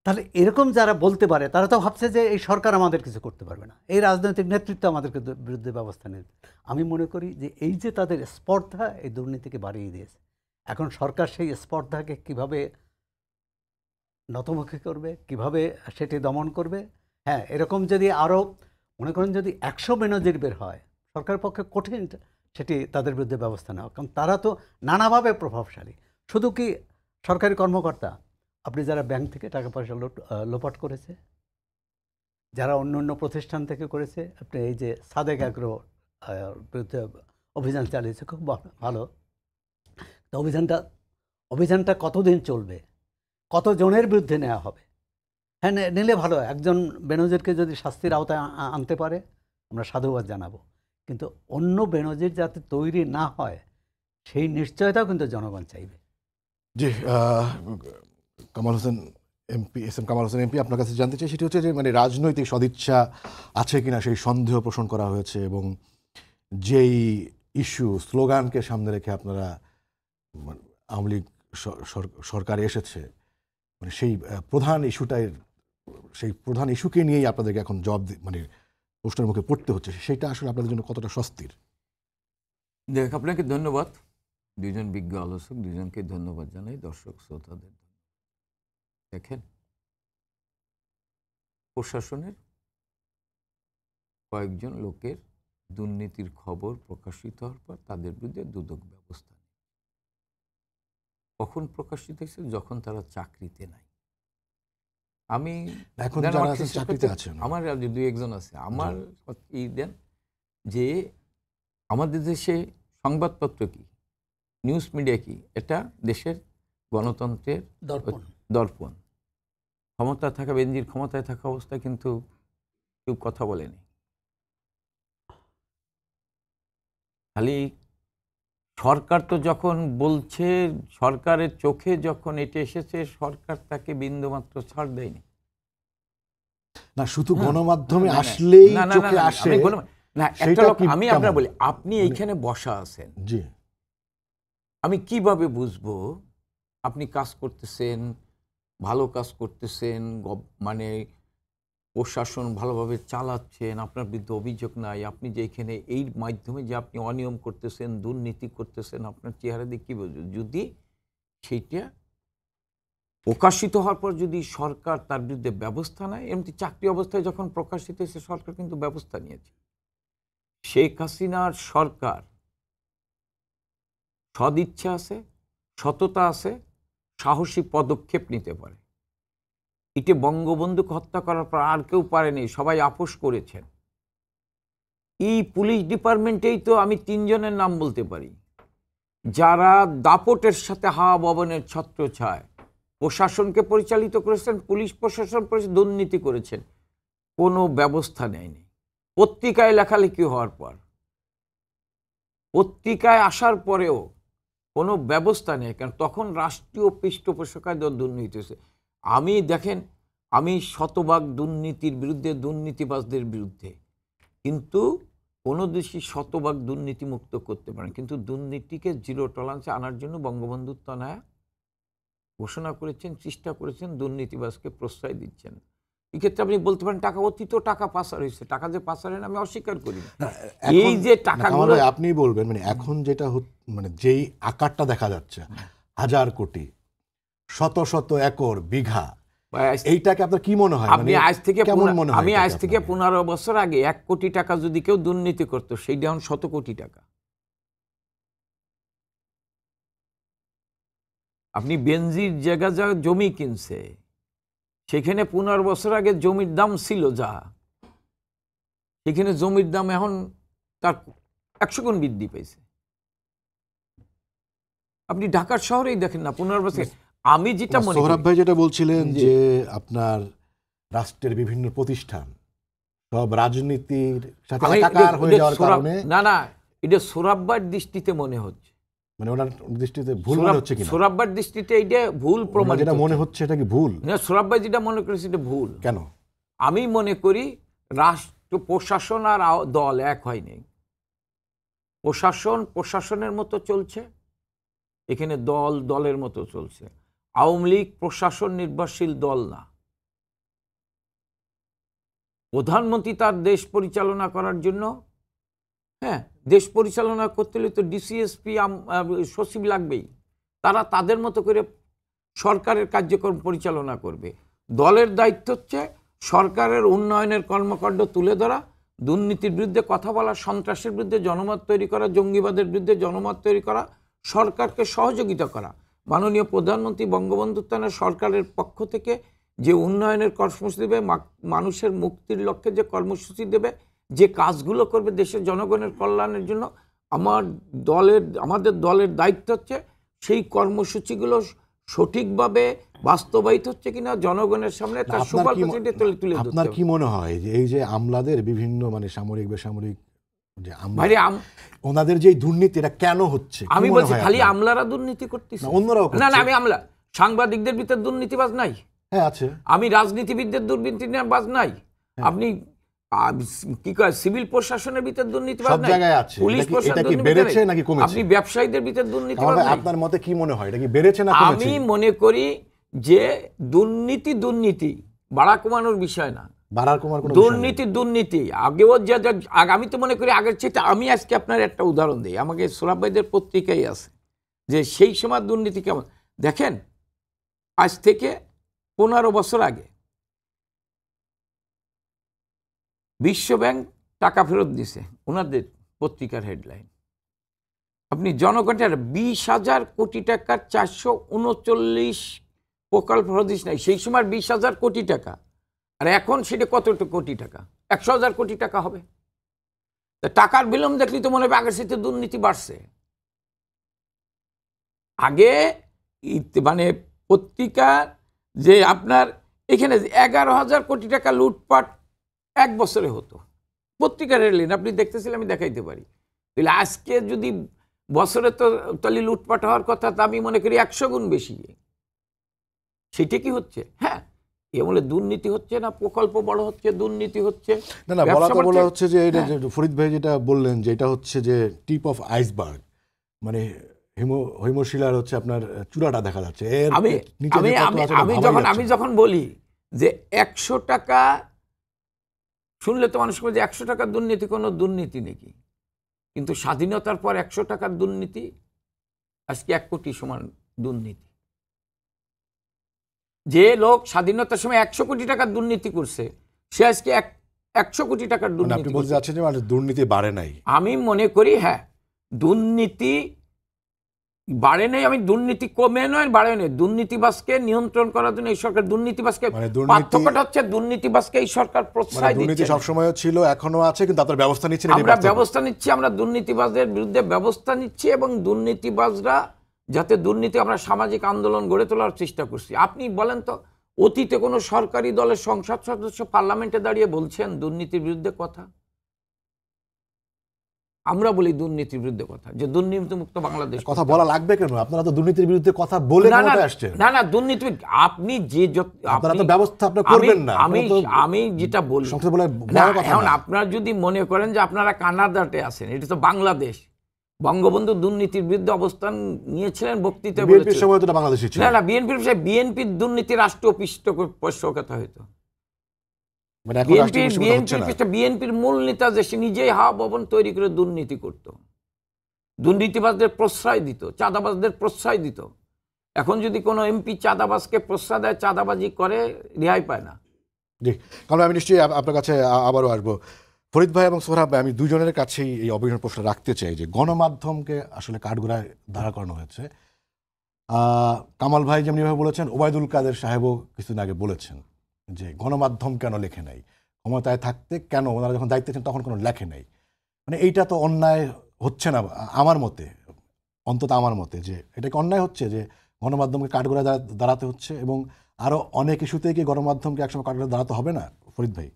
তাহলে এরকম যারা বলতে পারে তারা তো ভাবছে যে এই সরকার আমাদের কিছু করতে পারবে না, এই রাজনৈতিক নেতৃত্ব আমাদেরকে বিরুদ্ধে ব্যবস্থা নেবে। আমি মনে করি যে এই যে তাদের স্পর্ধা এই দুর্নীতিকে বাড়িয়ে দিয়েছে। এখন সরকার সেই স্পর্ধাকে কিভাবে নতমুখী করবে, কিভাবে সেটি দমন করবে। হ্যাঁ, এরকম যদি আরও মনে করেন যদি 100 বেনজির বের হয়, সরকারের পক্ষে কঠিন সেটি তাদের বিরুদ্ধে ব্যবস্থা নেওয়া, কারণ তারা তো নানাভাবে প্রভাবশালী। শুধু কি সরকারি কর্মকর্তা, আপনি যারা ব্যাংক থেকে টাকা পয়সা লোপাট করেছে, যারা অন্য অন্য প্রতিষ্ঠান থেকে করেছে, আপনি এই যে সাদেক অ্যাগ্রো বিরুদ্ধে অভিযান চালিয়েছে, খুব ভালো। তো অভিযানটা কতদিন চলবে, কতজনের বিরুদ্ধে নেওয়া হবে? হ্যাঁ, নিলে ভালো, একজন বেনজিরকে যদি শাস্তির আওতায় আনতে পারে আমরা সাধুবাদ জানাবো, কিন্তু অন্য বেনজির যাতে তৈরি না হয় সেই নিশ্চয়তাও কিন্তু জনগণ চাইবে। জি, Kamal Hossain MP, S M Kamal Hossain MP, আপনার কাছে জানতে চাই সেটি হচ্ছে যে মানে রাজনৈতিক সদিচ্ছা আছে কিনা সেই সন্দেহ পোষণ করা হয়েছে, এবং যেই ইস্যু স্লোগানকে সামনে রেখে আপনারা মানে আওয়ামী লীগ সরকারে এসেছে, মানে সেই প্রধান ইস্যুকে নিয়েই আপনাদেরকে এখন মানে প্রশ্নের মুখে পড়তে হচ্ছে, সেটা আসলে আপনাদের জন্য কতটা স্বস্তির? দেখ, আপনাকে ধন্যবাদ, দুজন বিজ্ঞ আলোচক, দুজনকে ধন্যবাদ জানাই, দর্শক শ্রোতাদের। দেখেন, প্রশাসনের কয়েকজন লোকের দুর্নীতির খবর প্রকাশিত হওয়ার পর তাদের বিরুদ্ধে দুদক ব্যবস্থা নেয়। কখন প্রকাশিত হয়েছে? যখন তারা চাকরিতে নাই। আমি এখন যারা আছেন চাকরিতে আছেন, আমার দুই একজন আছে, আমার দেন যে আমাদের দেশে সংবাদপত্র কি, নিউজ মিডিয়া কি, এটা দেশের গণতন্ত্রের দর্পণ। ক্ষমতা থাকা, বেনজির ক্ষমতায় থাকা অবস্থায় কিন্তু কেউ কথা বলেনি। খালি সরকার তো যখন বলছে, সরকারের চোখে যখন এটা এসেছে, সরকার তাকে বিন্দুমাত্র ছাড় দেয়নি। না শুধু গণমাধ্যমে আসলেই চোখে আসে না, একটা লোক, আমি আপনার বলি, আপনি এইখানে বসা আছেন, জি, আমি কিভাবে বুঝবো আপনি কাজ করতেছেন, ভালো কাজ করতেছেন, মানে প্রশাসন ভালোভাবে চালাচ্ছেন, আপনার বিরুদ্ধে অভিযোগ নাই, আপনি যে এখানে এই মাধ্যমে যে আপনি অনিয়ম করতেছেন, দুর্নীতি করতেছেন, আপনার চেহারা দিয়ে কী বুঝবো? যদি সেইটা প্রকাশিত হওয়ার পর যদি সরকার তার বিরুদ্ধে ব্যবস্থা নেয়, এমনি চাকরি অবস্থায় যখন প্রকাশিত হয়েছে সরকার কিন্তু ব্যবস্থা নিয়েছে। শেখ হাসিনার সরকার সদিচ্ছা আছে, সততা আছে, সাহসী পদক্ষেপ নিতে পারে। এটি বঙ্গবন্ধুকে হত্যা করার পর আর কেউ পারেনি, সবাই আপোষ করেছেন। এই পুলিশ ডিপার্টমেন্টেই তো আমি 3 জনের নাম বলতে পারি যারা দাপটের সাথে হাওয়া ভবনের ছত্রছায়ায় প্রশাসনকে পরিচালিত করেছেন, পুলিশ প্রশাসন দুর্নীতি করেছেন, কোনো ব্যবস্থা নেয়নি। পত্রিকায় লেখালেখি হওয়ার পর, পত্রিকায় আসার পরেও কোনো ব্যবস্থা নেই, কারণ তখন রাষ্ট্রীয় পৃষ্ঠপোষকতায় দুর্নীতি হয়েছে। আমি দেখেন, আমি শতভাগ দুর্নীতির বিরুদ্ধে, দুর্নীতিবাজদের বিরুদ্ধে, কিন্তু কোনো দেশই শতভাগ দুর্নীতিমুক্ত করতে পারে, কিন্তু দুর্নীতিকে জিরো টলারেন্সে আনার জন্য বঙ্গবন্ধু তনয়া ঘোষণা করেছেন, চেষ্টা করেছেন, দুর্নীতিবাজকে প্রশ্রয় দিচ্ছেন। এক্ষেত্রে আপনি বলতে পারেন টাকা অতীত টাকা পাচার হয়েছে, টাকা যে পাচার হয় না আমি অস্বীকার করি না। এই যে টাকাগুলো আপনি বলবেন মানে এখন যেটা মানে যেই আকারটা দেখা যাচ্ছে, 1000 কোটি, শত শত একর, বিঘা, এইটাকে আপনার কি মনে হয়? আপনি আজ থেকে আমি আজ থেকে 15 বছর আগে 1 কোটি টাকা যদি কেউ দুর্নীতি করতো, সেইটা এখন 100 কোটি টাকা। আপনি বেনজির জায়গা যা জমি কিনছে, সেখানে 15 বছর আগে জমির দাম ছিল যা, সেখানে জমির দাম এখন তার 100 গুণ বৃদ্ধি পেয়েছে। আপনি ঢাকার শহরেই দেখেন না 15 বছর। আমি যেটা মনে করি, সোহরাব ভাই যেটা বলছিলেন যে আপনার রাষ্ট্রের বিভিন্ন প্রতিষ্ঠান সব রাজনীতির সাথে একাকার হয়ে যাওয়ার কারণে, না এটা সোহরাব্বার দৃষ্টিতে মনে হচ্ছে, মানে ওনার দৃষ্টিতে ভুল মনে হচ্ছে কিনা? সোহরাব্বার দৃষ্টিতে এইটা ভুল প্রমাণিত, যেটা মনে হচ্ছে এটা কি ভুল? না, সোহরাব ভাই যেটা মনে করেছে এটা ভুল। কেন? আমি মনে করি রাষ্ট্র, প্রশাসন আর দল এক হয়নি। প্রশাসন প্রশাসনের মতো চলছে, এখানে দল দলের মতো চলছে। আওয়ামী লীগ প্রশাসন নির্ভরশীল দল না। প্রধানমন্ত্রী তার দেশ পরিচালনা করার জন্য, হ্যাঁ, দেশ পরিচালনা করতে হলে তো ডিসিএসপি, সচিব লাগবেই। তারা তাদের মতো করে সরকারের কার্যক্রম পরিচালনা করবে। দলের দায়িত্ব হচ্ছে সরকারের উন্নয়নের কর্মকাণ্ড তুলে ধরা, দুর্নীতির বিরুদ্ধে কথা বলা, সন্ত্রাসের বিরুদ্ধে জনমত তৈরি করা, জঙ্গিবাদের বিরুদ্ধে জনমত তৈরি করা, সরকারকে সহযোগিতা করা। মাননীয় প্রধানমন্ত্রী বঙ্গবন্ধু সরকারের পক্ষ থেকে যে উন্নয়নের কর্মসূচি দেবে, মানুষের মুক্তির লক্ষ্যে যে কর্মসূচি দেবে, যে কাজগুলো করবে দেশের জনগণের কল্যাণের জন্য, আমাদের দলের দায়িত্ব হচ্ছে সেই কর্মসূচিগুলো সঠিকভাবে বাস্তবায়িত হচ্ছে কিনা জনগণের সামনে তার সুফল তুলে ধরতে হবে। আপনার কি মনে হয় যে এই যে আমলাদের বিভিন্ন মানে সামরিক বেসামরিক যে ভাইরে ওনাদের যে দুর্নীতি এটা কেন হচ্ছে কি আমি মনে বলছি হয় খালি আপনার? আমলারা দুর্নীতি করতেছে না, অন্যরাও না না করছে। আমি আমলা সাংবাদিকদের ভিতর দুর্নীতিবাজ নাই, হ্যাঁ আছে। আমি রাজনীতিবিদদের দুর্নীতিবাজ নাই, আপনি কি কয় সিভিল প্রশাসনের ভিতর দুর্নীতিবাজ সব নাই, জায়গায় আছে। পুলিশ এটা কি প্রশাসনের বেড়েছে নাকি কমেছে? আপনি ব্যবসায়ীদের ভিতর দুর্নীতিবাজ কামাল ভাই, নাই। আপনার মতে কি মনে হয় এটা কি বেড়েছে না কমেছে? আমি মনে করি যে দুর্নীতি বাড়া কমানোর বিষয় না, বাড়ার কমার কোনো বিষয় নেই। দুর্নীতি আগেও আমি তো মনে করি আগের চেয়ে আমি আজকে আপনার একটা উদাহরণ দিই, আমাকে সোহরাব ভাইদের পত্রিকায় আছে যে সেই সময় দুর্নীতি কেমন। দেখেন আজ থেকে 15 বছর আগে বিশ্বব্যাংক টাকা ফেরত দিছে, ওনাদের পত্রিকার হেডলাইন। আপনি জনগণের 20,000 কোটি টাকার 439 প্রকল্প হদিস নাই, সেই সময় 20,000 কোটি টাকা, আর এখন সেটা কত কোটি টাকা, 100,000 কোটি টাকা হবে। টাকার বিলম্ব দেখলি তো মনে হবে আগের সাথে দুর্নীতি বাড়ছে। আগে মানে পত্রিকা যে আপনার এখানে 11,000 কোটি টাকা লুটপাট এক বছরে হতো, পত্রিকার হেডলাইন আপনি দেখতেছিলেন, আমি দেখাইতে পারি। তাহলে আজকে যদি বছরে তো তাহলে লুটপাট হওয়ার কথা, তা আমি মনে করি 100 গুণ বেশি। সেটা কি হচ্ছে? হ্যাঁ, এ বলে দুর্নীতি হচ্ছে না, প্রকল্প বড় হচ্ছে, দুর্নীতি হচ্ছে না না, বলা হচ্ছে যে এটা যে ফরিদ ভাই যেটা বললেন যে এটা হচ্ছে যে টিপ অফ আইসবার্গ, মানে হিমশিলার হচ্ছে আপনার চূড়াটা দেখা যাচ্ছে, এর আমি নিচে যে কত আছে এটা ভাবাই আমি যাচ্ছে না। যখন বলি যে 100 টাকা শুনলে তো মানুষ বলে যে 100 টাকার দুর্নীতি কোনো দুর্নীতি নাকি, কিন্তু স্বাধীনতার পর 100 টাকার দুর্নীতি আজকে 1 কোটি সমান দুর্নীতি। যে লোক স্বাধীনতার সময় 100 কোটি টাকার দুর্নীতি করছে, সে আজকে 100 কোটি টাকার মানে দুর্নীতি আপনি বলতে করছে। চাচ্ছেন যে মানে দুর্নীতি বাড়ে নাই? আমি মনে করি হ্যাঁ, দুর্নীতি বাড়ে নেই, আমি দুর্নীতি কমে নয় বাড়ে নেই, দুর্নীতিবাজকে নিয়ন্ত্রণ করার জন্য এই সরকার দুর্নীতিবাজকে, মানে দুর্নীতি- পার্থক্যটা হচ্ছে দুর্নীতিবাজকে এই সরকার মানে প্রশ্রয় দুর্নীতি দিচ্ছে না। সবসময় ছিল, এখনো আছে, কিন্তু আপনার ব্যবস্থা নিচ্ছেন, এটাই আমরা পার্থক্য। ব্যবস্থা নিচ্ছি, আমরা দুর্নীতিবাজদের বিরুদ্ধে ব্যবস্থা নিচ্ছি, এবং দুর্নীতিবাজরা যাতে দুর্নীতি, আমরা সামাজিক আন্দোলন গড়ে তোলার চেষ্টা করছি। আপনি বলেন তো, অতীতে কোনো সরকারি দলের সংসদ সদস্য পার্লামেন্টে দাঁড়িয়ে বলছেন দুর্নীতির বিরুদ্ধে কথা? আমরা বলি দুর্নীতির বিরুদ্ধে কথা, যে দুর্নীতিমুক্ত বাংলাদেশ কথা বলা লাগবে কেন? আপনারা তো দুর্নীতির বিরুদ্ধে কথা বলে না, না, ক্ষমতায় আসছেন। না না দুর্নীতি আপনি যে আপনারা তো আপনি- ব্যবস্থা আপনারা করবেন না। আমি আপনারা তো আমি যেটা বলি সংসদে বলে না, বলার কথা এখন না। আপনারা যদি মনে করেন যে আপনারা কানাডাতে আছেন, এটা তো বাংলাদেশ, বঙ্গবন্ধু দুর্নীতির বিরুদ্ধে অবস্থান নিয়েছিলেন, বক্তৃতা বিএনপির বলেছিলেন। সময় তো এটা বাংলাদেশই ছিল। না না, বিএনপির দুর্নীতি রাষ্ট্রীয় পৃষ্ঠপোষকতা হইতো। মানে এখন রাষ্ট্রীয় পৃষ্ঠপোষকতা হচ্ছে না। বিএনপির মূল নেতা যে সে নিজেই হাওয়া ভবন তৈরি করে দুর্নীতি করত, দুর্নীতিবাজদের প্রশ্রয় দিত, চাঁদাবাজদের প্রশ্রয় দিত। এখন যদি কোনো এমপি চাঁদাবাজকে প্রশ্রয় দেয়, চাঁদাবাজি করে, রেহাই পায় না। জি, কারণ আমি নিশ্চয়ই আপনার কাছে আবারও আসবো। ফরিদ ভাই এবং সোহরাব ভাই, আমি দুজনের কাছেই এই অভিনয় প্রশ্ন রাখতে চাই যে গণমাধ্যমকে আসলে কাঠগড়ায় দাঁড়া করানো হয়েছে। কামাল ভাই যেমনিভাবে বলেছেন, ওবায়দুল কাদের সাহেবও কিছুদিন আগে বলেছেন যে গণমাধ্যম কেন লেখে নাই, ক্ষমতায় থাকতে কেন ওনারা যখন দায়িত্বে ছিলেন তখন কোনো লেখে নাই। মানে এইটা তো অন্যায় হচ্ছে না আমার মতে, অন্তত আমার মতে, যে এটা কি অন্যায় হচ্ছে যে গণমাধ্যমকে কাঠগড়ায় দাঁড়াতে হচ্ছে, এবং আরও অনেক ইস্যুতেই কি গণমাধ্যমকে একসময় কাঠগড়ায় দাঁড়াতে হবে না? ফরিদ ভাই।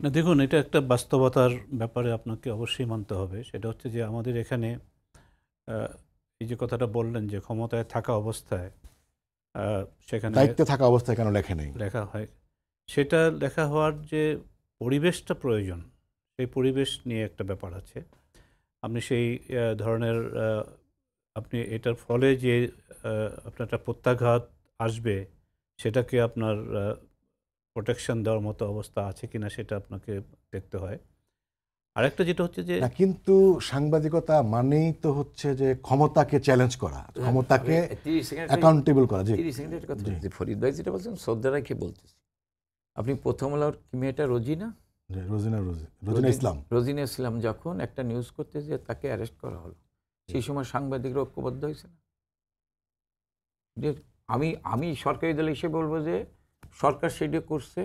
না, দেখুন, এটা একটা বাস্তবতার ব্যাপারে আপনাকে অবশ্যই মানতে হবে। সেটা হচ্ছে যে আমাদের এখানে এই যে কথাটা বললেন যে ক্ষমতায় থাকা অবস্থায় সেখানে দায়িত্বে থাকা অবস্থায় কেন লেখে নেই লেখা হয়, সেটা লেখা হওয়ার যে পরিবেশটা প্রয়োজন, সেই পরিবেশ নিয়ে একটা ব্যাপার আছে। আপনি সেই ধরনের আপনি এটার ফলে যে আপনার একটা প্রত্যাঘাত আসবে, সেটাকে আপনার প্রোটেকশন দেওয়ার মতো অবস্থা আছে কিনা সেটা আপনাকে দেখতে হয়। আরেকটা যেটা হচ্ছে যে না, কিন্তু সাংবাদিকতা মানেই তো হচ্ছে যে ক্ষমতাকে চ্যালেঞ্জ করা, ক্ষমতাকে অ্যাকাউন্টেবল করা। যে 30 সেকেন্ডের কথা বলছি, ফরিদ ভাই যেটা বলছেন শ্রদ্ধা রেখে বলতেছি। আপনি প্রথম আলোর মেয়েটা রোজিনা রোজিনা ইসলাম যখন একটা নিউজ করতে যে তাকে অ্যারেস্ট করা হলো, সেই সময় সাংবাদিকরা ঐক্যবদ্ধ হয়েছে না? আমি সরকারি দল হিসেবে বলবো যে সরকার সেটা করছে,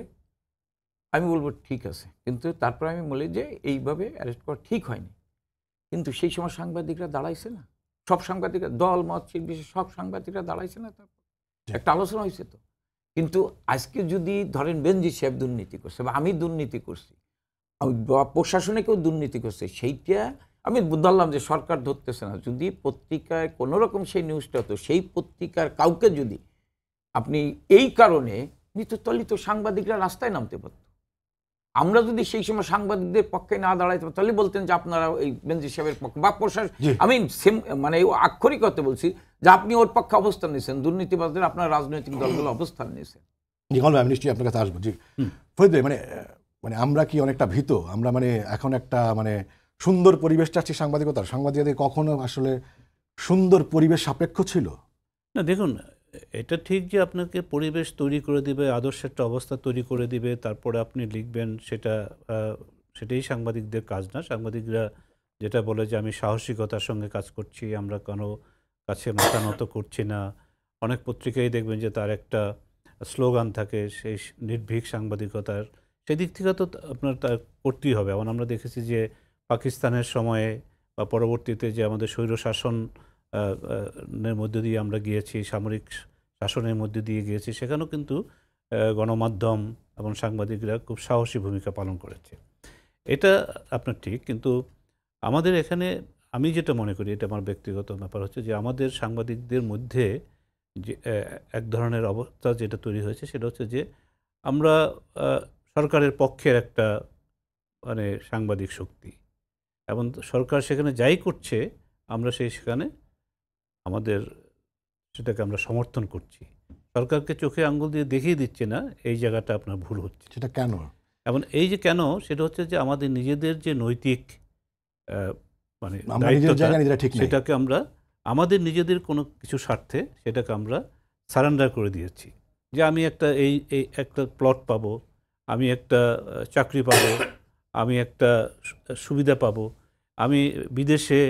আমি বলবো ঠিক আছে, কিন্তু তারপর আমি বলি যে এইভাবে অ্যারেস্ট করা ঠিক হয়নি। কিন্তু সেই সময় সাংবাদিকরা দাঁড়াইছে না, সব সাংবাদিকরা, দল মত বিশেষ সব সাংবাদিকরা দাঁড়াইছে না, তারপর একটা আলোচনা হয়েছে তো। কিন্তু আজকে যদি ধরেন বেনজির সাহেব দুর্নীতি করছে বা আমি দুর্নীতি করছি, প্রশাসনে কেউ দুর্নীতি করছে, সেইটা আমি ধরলাম যে সরকার ধরতেছে না। যদি পত্রিকায় কোনো রকম সেই নিউজটা হতো, সেই পত্রিকার কাউকে যদি আপনি এই কারণে মৃত্যুতলিত সাংবাদিকরা রাস্তায় নামতে পারত। আমরা যদি সেই সময় সাংবাদিকদের পক্ষে না দাঁড়াইতে পারতাম, তাহলে বলতেন যে আপনারা এই বেনজির সাহেবের পক্ষে বা প্রশাসন, আমি সেম মানে আক্ষরিক কথা বলছি যে আপনি ওর পক্ষে অবস্থান নিয়েছেন, দুর্নীতিবাজদের আপনার রাজনৈতিক দলগুলো অবস্থান নিয়েছেন। জি কমল ভাই, আমি নিশ্চয়ই আপনার কাছে আসবো। জি ফরিদ ভাই, মানে আমরা কি অনেকটা ভীত? আমরা মানে এখন একটা মানে সুন্দর পরিবেশ চাচ্ছি সাংবাদিকতার, সাংবাদিকতা কখনো আসলে সুন্দর পরিবেশ সাপেক্ষ ছিল না, দেখুন, এটা ঠিক যে আপনাকে পরিবেশ তৈরি করে দিবে, আদর্শ একটা অবস্থা তৈরি করে দিবে, তারপরে আপনি লিখবেন, সেটাই সাংবাদিকদের কাজ না। সাংবাদিকরা যেটা বলে যে আমি সাহসিকতার সঙ্গে কাজ করছি, আমরা কোনো কাছে মাথা নত করছি না। অনেক পত্রিকায় দেখবেন যে তার একটা স্লোগান থাকে সেই নির্ভীক সাংবাদিকতার, সেদিক থেকে তো আপনার তা করতেই হবে। এখন আমরা দেখেছি যে পাকিস্তানের সময়ে বা পরবর্তীতে যে আমাদের স্বৈরশাসন এর মধ্যে দিয়ে আমরা গিয়েছি, সামরিক শাসনের মধ্যে দিয়ে গিয়েছি, সেখানেও কিন্তু গণমাধ্যম এবং সাংবাদিকরা খুব সাহসী ভূমিকা পালন করেছে। এটা আপনার ঠিক, কিন্তু আমাদের এখানে আমি যেটা মনে করি, এটা আমার ব্যক্তিগত ব্যাপার হচ্ছে যে আমাদের সাংবাদিকদের মধ্যে যে এক ধরনের অবস্থা যেটা তৈরি হয়েছে, সেটা হচ্ছে যে আমরা সরকারের পক্ষের একটা মানে সাংবাদিক শক্তি, এবং সরকার সেখানে যাই করছে আমরা সেখানে আমাদের সেটাকে আমরা সমর্থন করছি। সরকারকে চোখে আঙ্গুল দিয়ে দেখিয়ে দিচ্ছে না এই জায়গাটা আপনার ভুল হচ্ছে। সেটা কেন? এবং এই যে কেন, সেটা হচ্ছে যে আমাদের নিজেদের যে নৈতিক মানে আমরা নিজের জায়গা নিজেরা ঠিক নেই। সেটাকে আমরা আমাদের নিজেদের কোনো কিছু স্বার্থে সেটাকে আমরা সারেন্ডার করে দিয়েছি। যে আমি একটা এই একটা প্লট পাবো, আমি একটা চাকরি পাবো, আমি একটা সুবিধা পাবো, আমি বিদেশে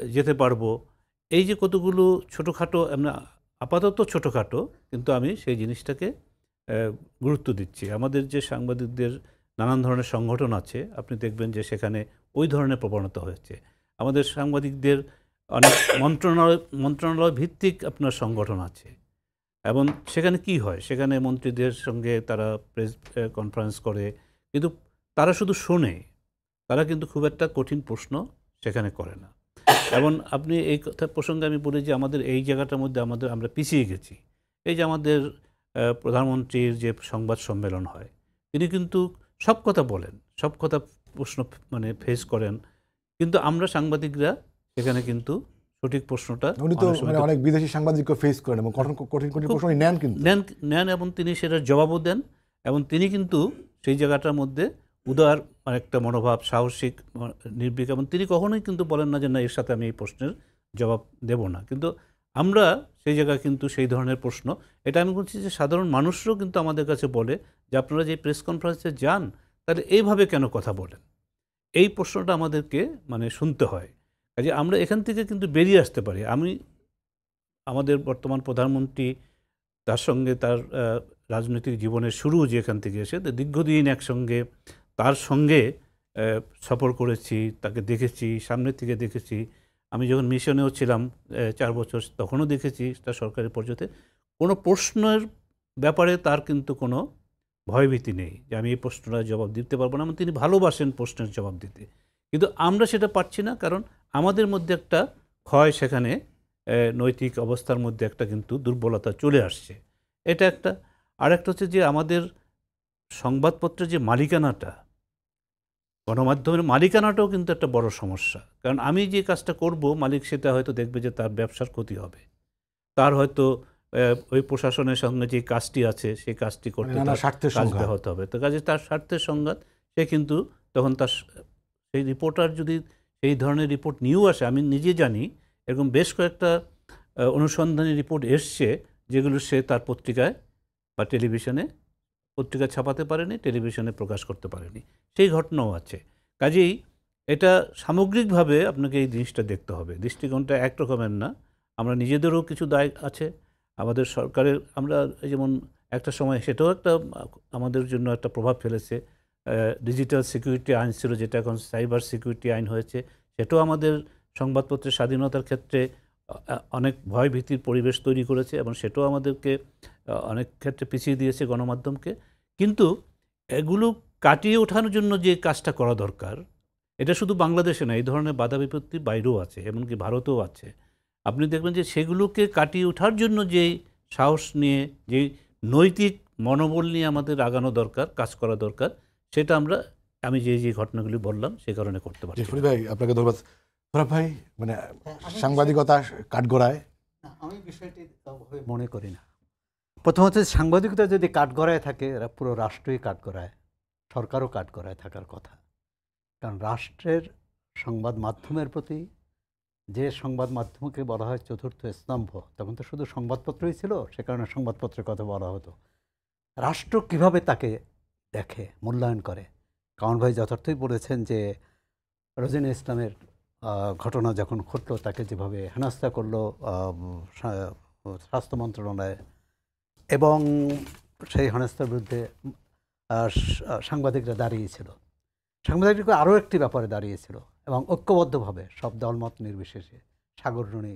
যেতে পারবো, এই যে কতগুলো ছোটোখাটো, আমরা আপাতত ছোটোখাটো, কিন্তু আমি সেই জিনিসটাকে গুরুত্ব দিচ্ছি। আমাদের যে সাংবাদিকদের নানান ধরনের সংগঠন আছে, আপনি দেখবেন যে সেখানে ওই ধরনের প্রবণতা হয়েছে। আমাদের সাংবাদিকদের অনেক মন্ত্রণালয় ভিত্তিক আপনার সংগঠন আছে, এবং সেখানে কি হয়, সেখানে মন্ত্রীদের সঙ্গে তারা প্রেস কনফারেন্স করে, কিন্তু তারা শুধু শোনে, তারা কিন্তু খুব একটা কঠিন প্রশ্ন সেখানে করে না। এবং আপনি এই কথা প্রসঙ্গে আমি বলি যে আমাদের এই জায়গাটার মধ্যে আমরা পিছিয়ে গেছি। এই যে আমাদের প্রধানমন্ত্রীর যে সংবাদ সম্মেলন হয়, তিনি কিন্তু সব কথা বলেন, সব কথা প্রশ্ন মানে ফেস করেন, কিন্তু আমরা সাংবাদিকরা সেখানে কিন্তু সঠিক প্রশ্নটা উনি তো মানে অনেক বিদেশি সাংবাদিককে ফেস করেন এবং কঠিন প্রশ্ন নেন, কিন্তু নেন এবং তিনি সেটার জবাবও দেন, এবং তিনি কিন্তু সেই জায়গাটার মধ্যে উদার একটা মনোভাব, সাহসিক, নির্ভীক, এবং তিনি কখনোই কিন্তু বলেন না যে না, এর সাথে আমি এই প্রশ্নের জবাব দেব না। কিন্তু আমরা সেই জায়গায় কিন্তু সেই ধরনের প্রশ্ন, এটা আমি বলছি যে সাধারণ মানুষরাও কিন্তু আমাদের কাছে বলে যে আপনারা যে প্রেস কনফারেন্সে যান, তাহলে এইভাবে কেন কথা বলেন, এই প্রশ্নটা আমাদেরকে মানে শুনতে হয়। কাজে আমরা এখান থেকে কিন্তু বেরিয়ে আসতে পারি। আমাদের বর্তমান প্রধানমন্ত্রী, তার সঙ্গে তার রাজনৈতিক জীবনের শুরু যেখান থেকে এসে দীর্ঘদিন একসঙ্গে তার সঙ্গে সফর করেছি, তাকে দেখেছি, সামনের থেকে দেখেছি। আমি যখন মিশনেও ছিলাম 4 বছর, তখনও দেখেছি তার সরকারি পর্যায়ে কোনো প্রশ্নের ব্যাপারে তার কিন্তু কোনো ভয়ভীতি নেই যে আমি এই প্রশ্নটা জবাব দিতে পারবো না। তিনি ভালোবাসেন প্রশ্নের জবাব দিতে, কিন্তু আমরা সেটা পারছি না, কারণ আমাদের মধ্যে একটা ক্ষয়, সেখানে নৈতিক অবস্থার মধ্যে একটা কিন্তু দুর্বলতা চলে আসছে। এটা একটা। আরেকটা হচ্ছে যে আমাদের সংবাদপত্রের যে মালিকানাটা, গণমাধ্যমের মালিকানাটাও কিন্তু একটা বড় সমস্যা। কারণ আমি যে কাজটা করব, মালিক সেটা হয়তো দেখবে যে তার ব্যবসার ক্ষতি হবে, তার হয়তো ওই প্রশাসনের সঙ্গে যে কাজটি আছে সেই কাজটি করতে কাজ ব্যাহত হবে। তো কাজে তার স্বার্থের সংঘাত, সে কিন্তু তখন তার সেই রিপোর্টার যদি সেই ধরনের রিপোর্ট নিয়েও আসে, আমি নিজে জানি এরকম বেশ কয়েকটা অনুসন্ধানী রিপোর্ট এসছে যেগুলো সে তার পত্রিকায় বা টেলিভিশনে, পত্রিকায় ছাপাতে পারেনি, টেলিভিশনে প্রকাশ করতে পারেনি, সেই ঘটনাও আছে। কাজেই এটা সামগ্রিকভাবে আপনাকে এই জিনিসটা দেখতে হবে, দৃষ্টিকোণটা একরকমের না। আমরা নিজেদেরও কিছু দায় আছে, আমাদের সরকারের, আমরা যেমন একটা সময় সেটাও একটা আমাদের জন্য একটা প্রভাব ফেলেছে, ডিজিটাল সিকিউরিটি আইন ছিল, যেটা এখন সাইবার সিকিউরিটি আইন হয়েছে, সেটাও আমাদের সংবাদপত্রের স্বাধীনতার ক্ষেত্রে অনেক ভয়ভীতির পরিবেশ তৈরি করেছে, এবং সেটাও আমাদেরকে অনেক ক্ষেত্রে পিছিয়ে দিয়েছে গণমাধ্যমকে। কিন্তু এগুলো কাটিয়ে ওঠানোর জন্য যে কাজটা করা দরকার, এটা শুধু বাংলাদেশে না, এই ধরনের বাধা বিপত্তি বাইরেও আছে, এমনকি ভারতেও আছে। আপনি দেখবেন যে সেগুলোকে কাটিয়ে ওঠার জন্য যে সাহস নিয়ে, যে নৈতিক মনোবল নিয়ে আমাদের আগানো দরকার, কাজ করা দরকার, সেটা আমি যে ঘটনাগুলি বললাম সে কারণে করতে পারছি। ফরিদ ভাই, আপনাকে ধন্যবাদ। সোহরাব ভাই, মানে সাংবাদিকতা কাঠগড়ায়, আমি বিষয়টি মনে করি না। প্রথমত সাংবাদিকতা যদি কাঠগড়ায় থাকে, এরা পুরো রাষ্ট্রই কাঠগড়ায়, সরকারও কাঠগড়ায় থাকার কথা। কারণ রাষ্ট্রের সংবাদ মাধ্যমের প্রতি, যে সংবাদ মাধ্যমকে বলা হয় চতুর্থ স্তম্ভ, তখন তো শুধু সংবাদপত্রই ছিল, সে কারণে সংবাদপত্রের কথা বলা হতো। রাষ্ট্র কিভাবে তাকে দেখে, মূল্যায়ন করে। কারণ ভাই যথার্থই বলেছেন যে রোজিনা ইসলামের ঘটনা যখন ঘটলো, তাকে যেভাবে হেনস্থা করলো স্বাস্থ্য মন্ত্রণালয়, এবং সেই হেনস্থার বিরুদ্ধে সাংবাদিকরা দাঁড়িয়েছিল। সাংবাদিকরা আরও একটি ব্যাপারে দাঁড়িয়েছিল এবং ঐক্যবদ্ধভাবে সব দলমত নির্বিশেষে সাগররুনি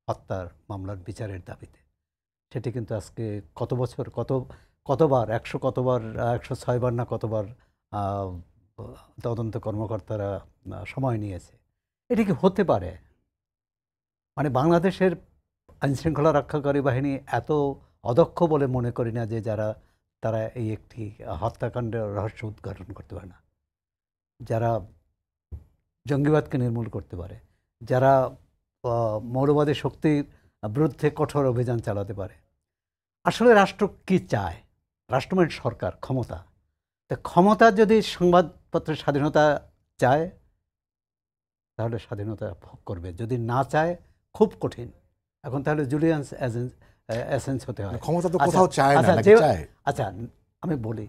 হত্যার মামলার বিচারের দাবিতে। সেটি কিন্তু আজকে কত বছর, কতবার 106 বার না কতবার তদন্ত কর্মকর্তারা সময় নিয়েছে। এটি কি হতে পারে? মানে বাংলাদেশের আইনশৃঙ্খলা রক্ষাকারী বাহিনী এত অদক্ষ বলে মনে করি না যে তারা এই একটি হত্যাকাণ্ডের রহস্য উদ্ঘাটন করতে পারে না, যারা জঙ্গিবাদকে নির্মূল করতে পারে, যারা মৌলবাদী শক্তির বিরুদ্ধে কঠোর অভিযান চালাতে পারে। আসলে রাষ্ট্র কি চায়? রাষ্ট্র মানে সরকার, ক্ষমতা। তো ক্ষমতা যদি সংবাদপত্রের স্বাধীনতা চায় তাহলে স্বাধীনতা ভোগ করবে, যদি না চায় খুব কঠিন। এখন তাহলে জুলিয়ান অ্যাসেন্স হতে হয়। ক্ষমতা তো কোথাও চায় না, নাকি চায়? আচ্ছা, আমি বলি,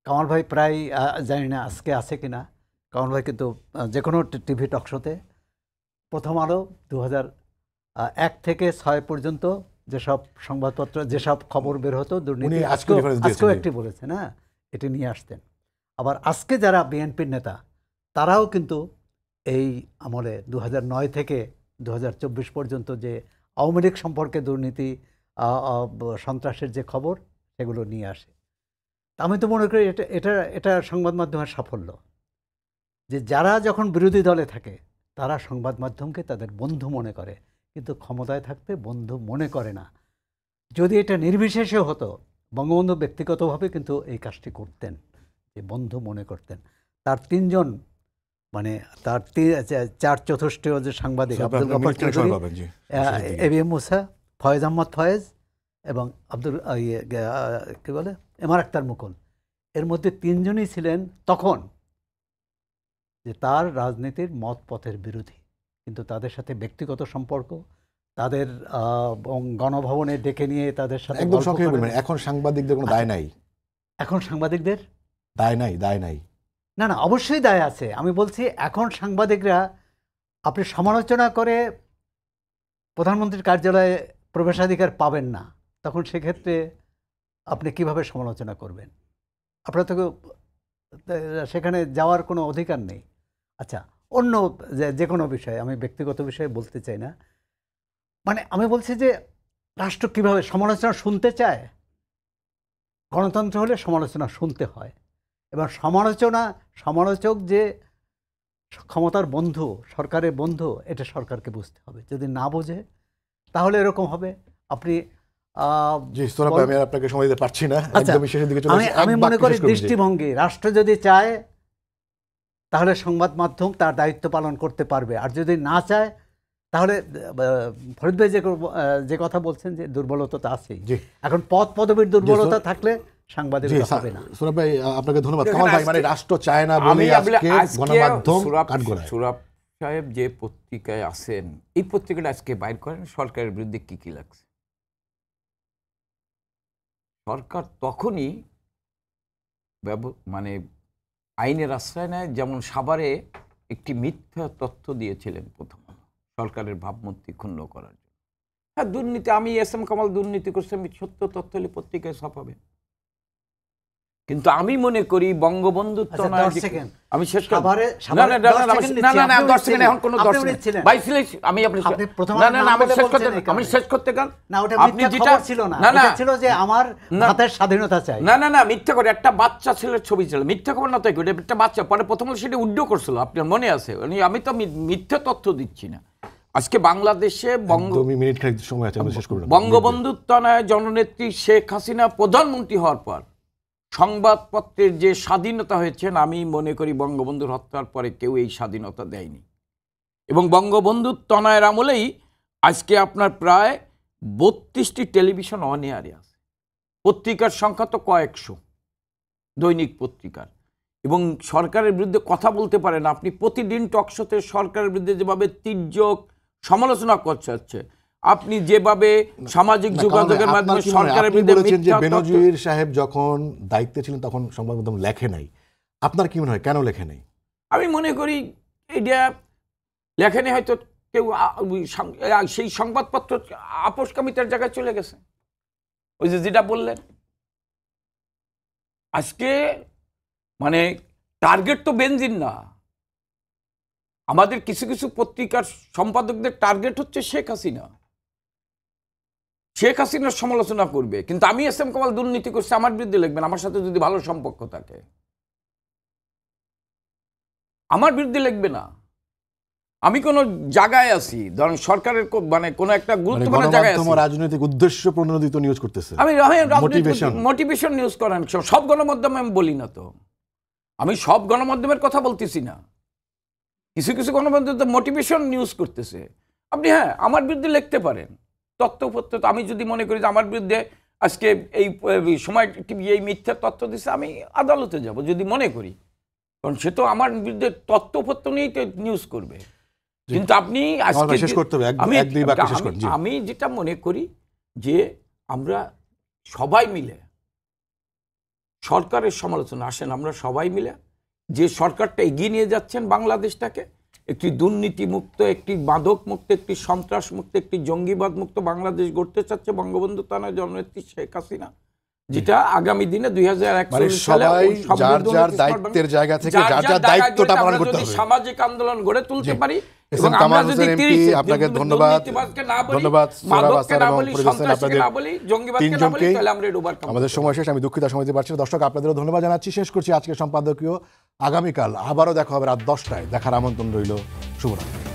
কামাল ভাই প্রায়, জানি না আজকে আছে কিনা, কামাল ভাই কিন্তু যে কোনো টিভি টকশোতে প্রথম আলো 2001 থেকে 6 পর্যন্ত যেসব সংবাদপত্র, যেসব খবর বের হতো দুর্নীতি, আজকেও একটি বলেছেন, হ্যাঁ, এটি নিয়ে আসতেন। আবার আজকে যারা বিএনপির নেতা, তারাও কিন্তু এই আমলে 2009 থেকে 2024 পর্যন্ত যে আওয়ামী লীগ সম্পর্কে দুর্নীতি, সন্ত্রাসের যে খবর, সেগুলো নিয়ে আসে। আমি তো মনে করি এটা সংবাদ মাধ্যমের সাফল্য, যে যারা যখন বিরোধী দলে থাকে তারা সংবাদ মাধ্যমকে তাদের বন্ধু মনে করে, কিন্তু ক্ষমতায় থাকতে বন্ধু মনে করে না। যদি এটা নির্বিশেষে হতো, বঙ্গবন্ধু ব্যক্তিগতভাবে কিন্তু এই কাজটি করতেন, যে বন্ধু মনে করতেন। তার 3 জন, মানে তার 4/4 যে সাংবাদিক, আব্দুল গফর চৌধুরী, এবিএম মুসা, ফয়েজ আহমদ ফয়েজ এবং কি বলে এমআর আক্তার মুকুল, এর মধ্যে 3 জনই ছিলেন তখন যে তার রাজনীতির মত পথের বিরোধী, কিন্তু তাদের সাথে ব্যক্তিগত সম্পর্ক, তাদের গণভবনে ডেকে নিয়ে তাদের সাথে একদম সংক্ষেপে বলবেন, এখন সাংবাদিকদের কোনো দায় নাই? এখন সাংবাদিকদের দায় নাই? না, অবশ্যই দায় আছে। আমি বলছি, এখন সাংবাদিকরা, আপনি সমালোচনা করে প্রধানমন্ত্রীর কার্যালয়ে প্রবেশাধিকার পাবেন না, তখন সেক্ষেত্রে আপনি কিভাবে সমালোচনা করবেন? আপনার তো সেখানে যাওয়ার কোনো অধিকার নেই। আচ্ছা, অন্য যে কোনো বিষয়ে, আমি ব্যক্তিগত বিষয়ে বলতে চাই না, মানে আমি বলছি যে রাষ্ট্র কিভাবে সমালোচনা শুনতে চায়। গণতন্ত্র হলে সমালোচনা শুনতে হয়, এবং সমালোচক যে ক্ষমতার বন্ধু, সরকারের বন্ধু, এটা সরকারকে বুঝতে হবে। যদি না বোঝে তাহলে এরকম হবে। আপনি আমি আপনাকে সময় দিতে পারছি না, একদমই শেষের দিকে চলে আসছি। আমি মনে করি দৃষ্টিভঙ্গি, রাষ্ট্র যদি চায় তাহলে সংবাদ মাধ্যম তার দায়িত্ব পালন করতে পারবে, আর যদি না চায় তাহলে ফরিদ ভাই যে কথা বলছেন যে দুর্বলতা তো আছেই। এখন পদবীর দুর্বলতা থাকলে সাংবাদিকতা হবে না। সুরাব ভাই, আপনাকে ধন্যবাদ। কামাল ভাই, মানে রাষ্ট্র চায় না বলে আজকে গণমাধ্যম কাঠগড়ায়। সুরাব সাহেব যে পত্রিকায় আছেন, এই পত্রিকাটা আজকে বাইর করেন, সরকারের বিরুদ্ধে কি লাগছে। সরকার তখনই মানে আইনের আশ্রয় নেয়, যেমন সাভারে একটি মিথ্যা তথ্য দিয়েছিলেন প্রথম সরকারের ভাবমূর্তি ক্ষুণ্ণ করার জন্য। হ্যাঁ, দুর্নীতি, আমি এস এম কামাল দুর্নীতি করছি, আমি সত্য তথ্য হলে পত্রিকায় ছাপাবে। কিন্তু আমি মনে করি বঙ্গবন্ধু আচ্ছা, তনয় 10 সেকেন্ড। আমি শেষ করব সাভারে- না সাভারে না 10 না সেকেন্ড না না না নিচ্ছি, 10 সেকেন্ড এখন কোনো আপনি 10 সেকেন্ড নিচ্ছিলেন। বাইসিলে আমি আপনি আপনি প্রথম না না না আমি বলে শেষ বলছেন করতে এই কারণে। আমি শেষ করতে কান না, ওটা আপনি মিথ্যা যেটা খবর ছিল না। না না এটা ছিল যে আমার না। হাতের স্বাধীনতা চাই। না না না মিথ্যা করে একটা বাচ্চা ছেলের ছবি ছিল, মিথ্যা খবর না, তাই কি ওটা একটা বাচ্চা পরে প্রথমে সেটা উড্ড করছিল, আপনার মনে আছে? আমি তো মিথ্যা তথ্য দিচ্ছি না। আজকে বাংলাদেশে মিনিট খানিক সময় আছে, আমি শেষ করব। বঙ্গবন্ধু তনয় জননেত্রী শেখ হাসিনা প্রধানমন্ত্রী হওয়ার পর সংবাদপত্রের যে স্বাধীনতা হয়েছেন, আমি মনে করি বঙ্গবন্ধুর হত্যার পরে কেউ এই স্বাধীনতা দেয়নি। এবং বঙ্গবন্ধু তনয়ের আমলেই আজকে আপনার প্রায় 32টি টেলিভিশন অন এয়ারে আছে, পত্রিকার সংখ্যা তো কয়েকশো, দৈনিক পত্রিকার, এবং সরকারের বিরুদ্ধে কথা বলতে পারেন আপনি। প্রতিদিন টকশোতে সরকারের বিরুদ্ধে যেভাবে তির্যক সমালোচনা করছে, আপনি যেভাবে সামাজিক যোগাযোগের মাধ্যমে সরকারের বিরুদ্ধে বলেছেন যে মিথ্যা তথ্য- বেনজির সাহেব যখন দায়িত্বে ছিলেন তখন সংবাদ মাধ্যম লেখে নাই, আপনার কি মনে হয় কেন লেখে নাই? আমি মনে করি এটা লেখেনি, হয়তো কেউ সেই সংবাদপত্র আপোষকামিতার জায়গায় চলে গেছে। ওই যে যেটা বললেন, আজকে মানে টার্গেট তো বেনজিন না, আমাদের কিছু কিছু পত্রিকার সম্পাদকদের টার্গেট হচ্ছে শেখ হাসিনা। শেখ হাসিনার সমালোচনা করবে, কিন্তু আমি এস এম কামাল দুর্নীতি করছে আমার বিরুদ্ধে লিখবেন, আমার সাথে যদি ভালো সম্পর্ক থাকে। আমার বিরুদ্ধে লিখবে না। আমি কোন জায়গায় আছি, ধরেন সরকারের মানে কোন একটা গুরুত্বপূর্ণ জায়গায় আছি, রাজনৈতিক উদ্দেশ্য প্রণোদিত নিউজ করতেছে, আমি মোটিভেশন মোটিভেশন নিউজ করেন। সব গণমাধ্যমে আমি বলি না, তো আমি সব গণমাধ্যমের কথা বলতেছি না, কিছু কিছু গণমাধ্যম তো মোটিভেশন নিউজ করতেছে। আপনি হ্যাঁ আমার বিরুদ্ধে লিখতে পারেন, তথ্যপত্র। আমি যদি মনে করি যে আমার বিরুদ্ধে আজকে এই সময় টিভি এই মিথ্যা তথ্য দিচ্ছে, আমি আদালতে যাব যদি মনে করি, কারণ সে তো আমার বিরুদ্ধে তথ্যপত্র নিয়েই তো নিউজ করবে। কিন্তু আপনি আজকে শেষ করতে হবে, এক দুই বাক্যে শেষ করুন। জি। আমি যেটা মনে করি যে আমরা সবাই মিলে সরকারের সমালোচনা, আসেন আমরা সবাই মিলে যে সরকারটা এগিয়ে নিয়ে যাচ্ছেন বাংলাদেশটাকে একটি দুর্নীতি মুক্ত, একটি মাদক মুক্ত, একটি সন্ত্রাস মুক্ত, একটি জঙ্গিবাদ মুক্ত বাংলাদেশ গড়তে চাচ্ছে বঙ্গবন্ধু তনয় জননেত্রী শেখ হাসিনা, যেটা আগামী দিনে 2041 সালে যার যার দায়িত্বের জায়গা থেকে যার যার দায়িত্বটা পালন করতে হবে, সামাজিক আন্দোলন গড়ে তুলতে পারি। এবং আমরা যদি আপনাকে ধন্যবাদ আমাদের সময় শেষ, আমি দুঃখিত সময় দিতে পারছি না। দর্শক আপনাদেরও ধন্যবাদ জানাচ্ছি। শেষ করছি আজকে সম্পাদকীয়। আগামীকাল আবারও দেখা হবে রাত 10টায়, দেখার আমন্ত্রণ রইল। শুভরাত্রি।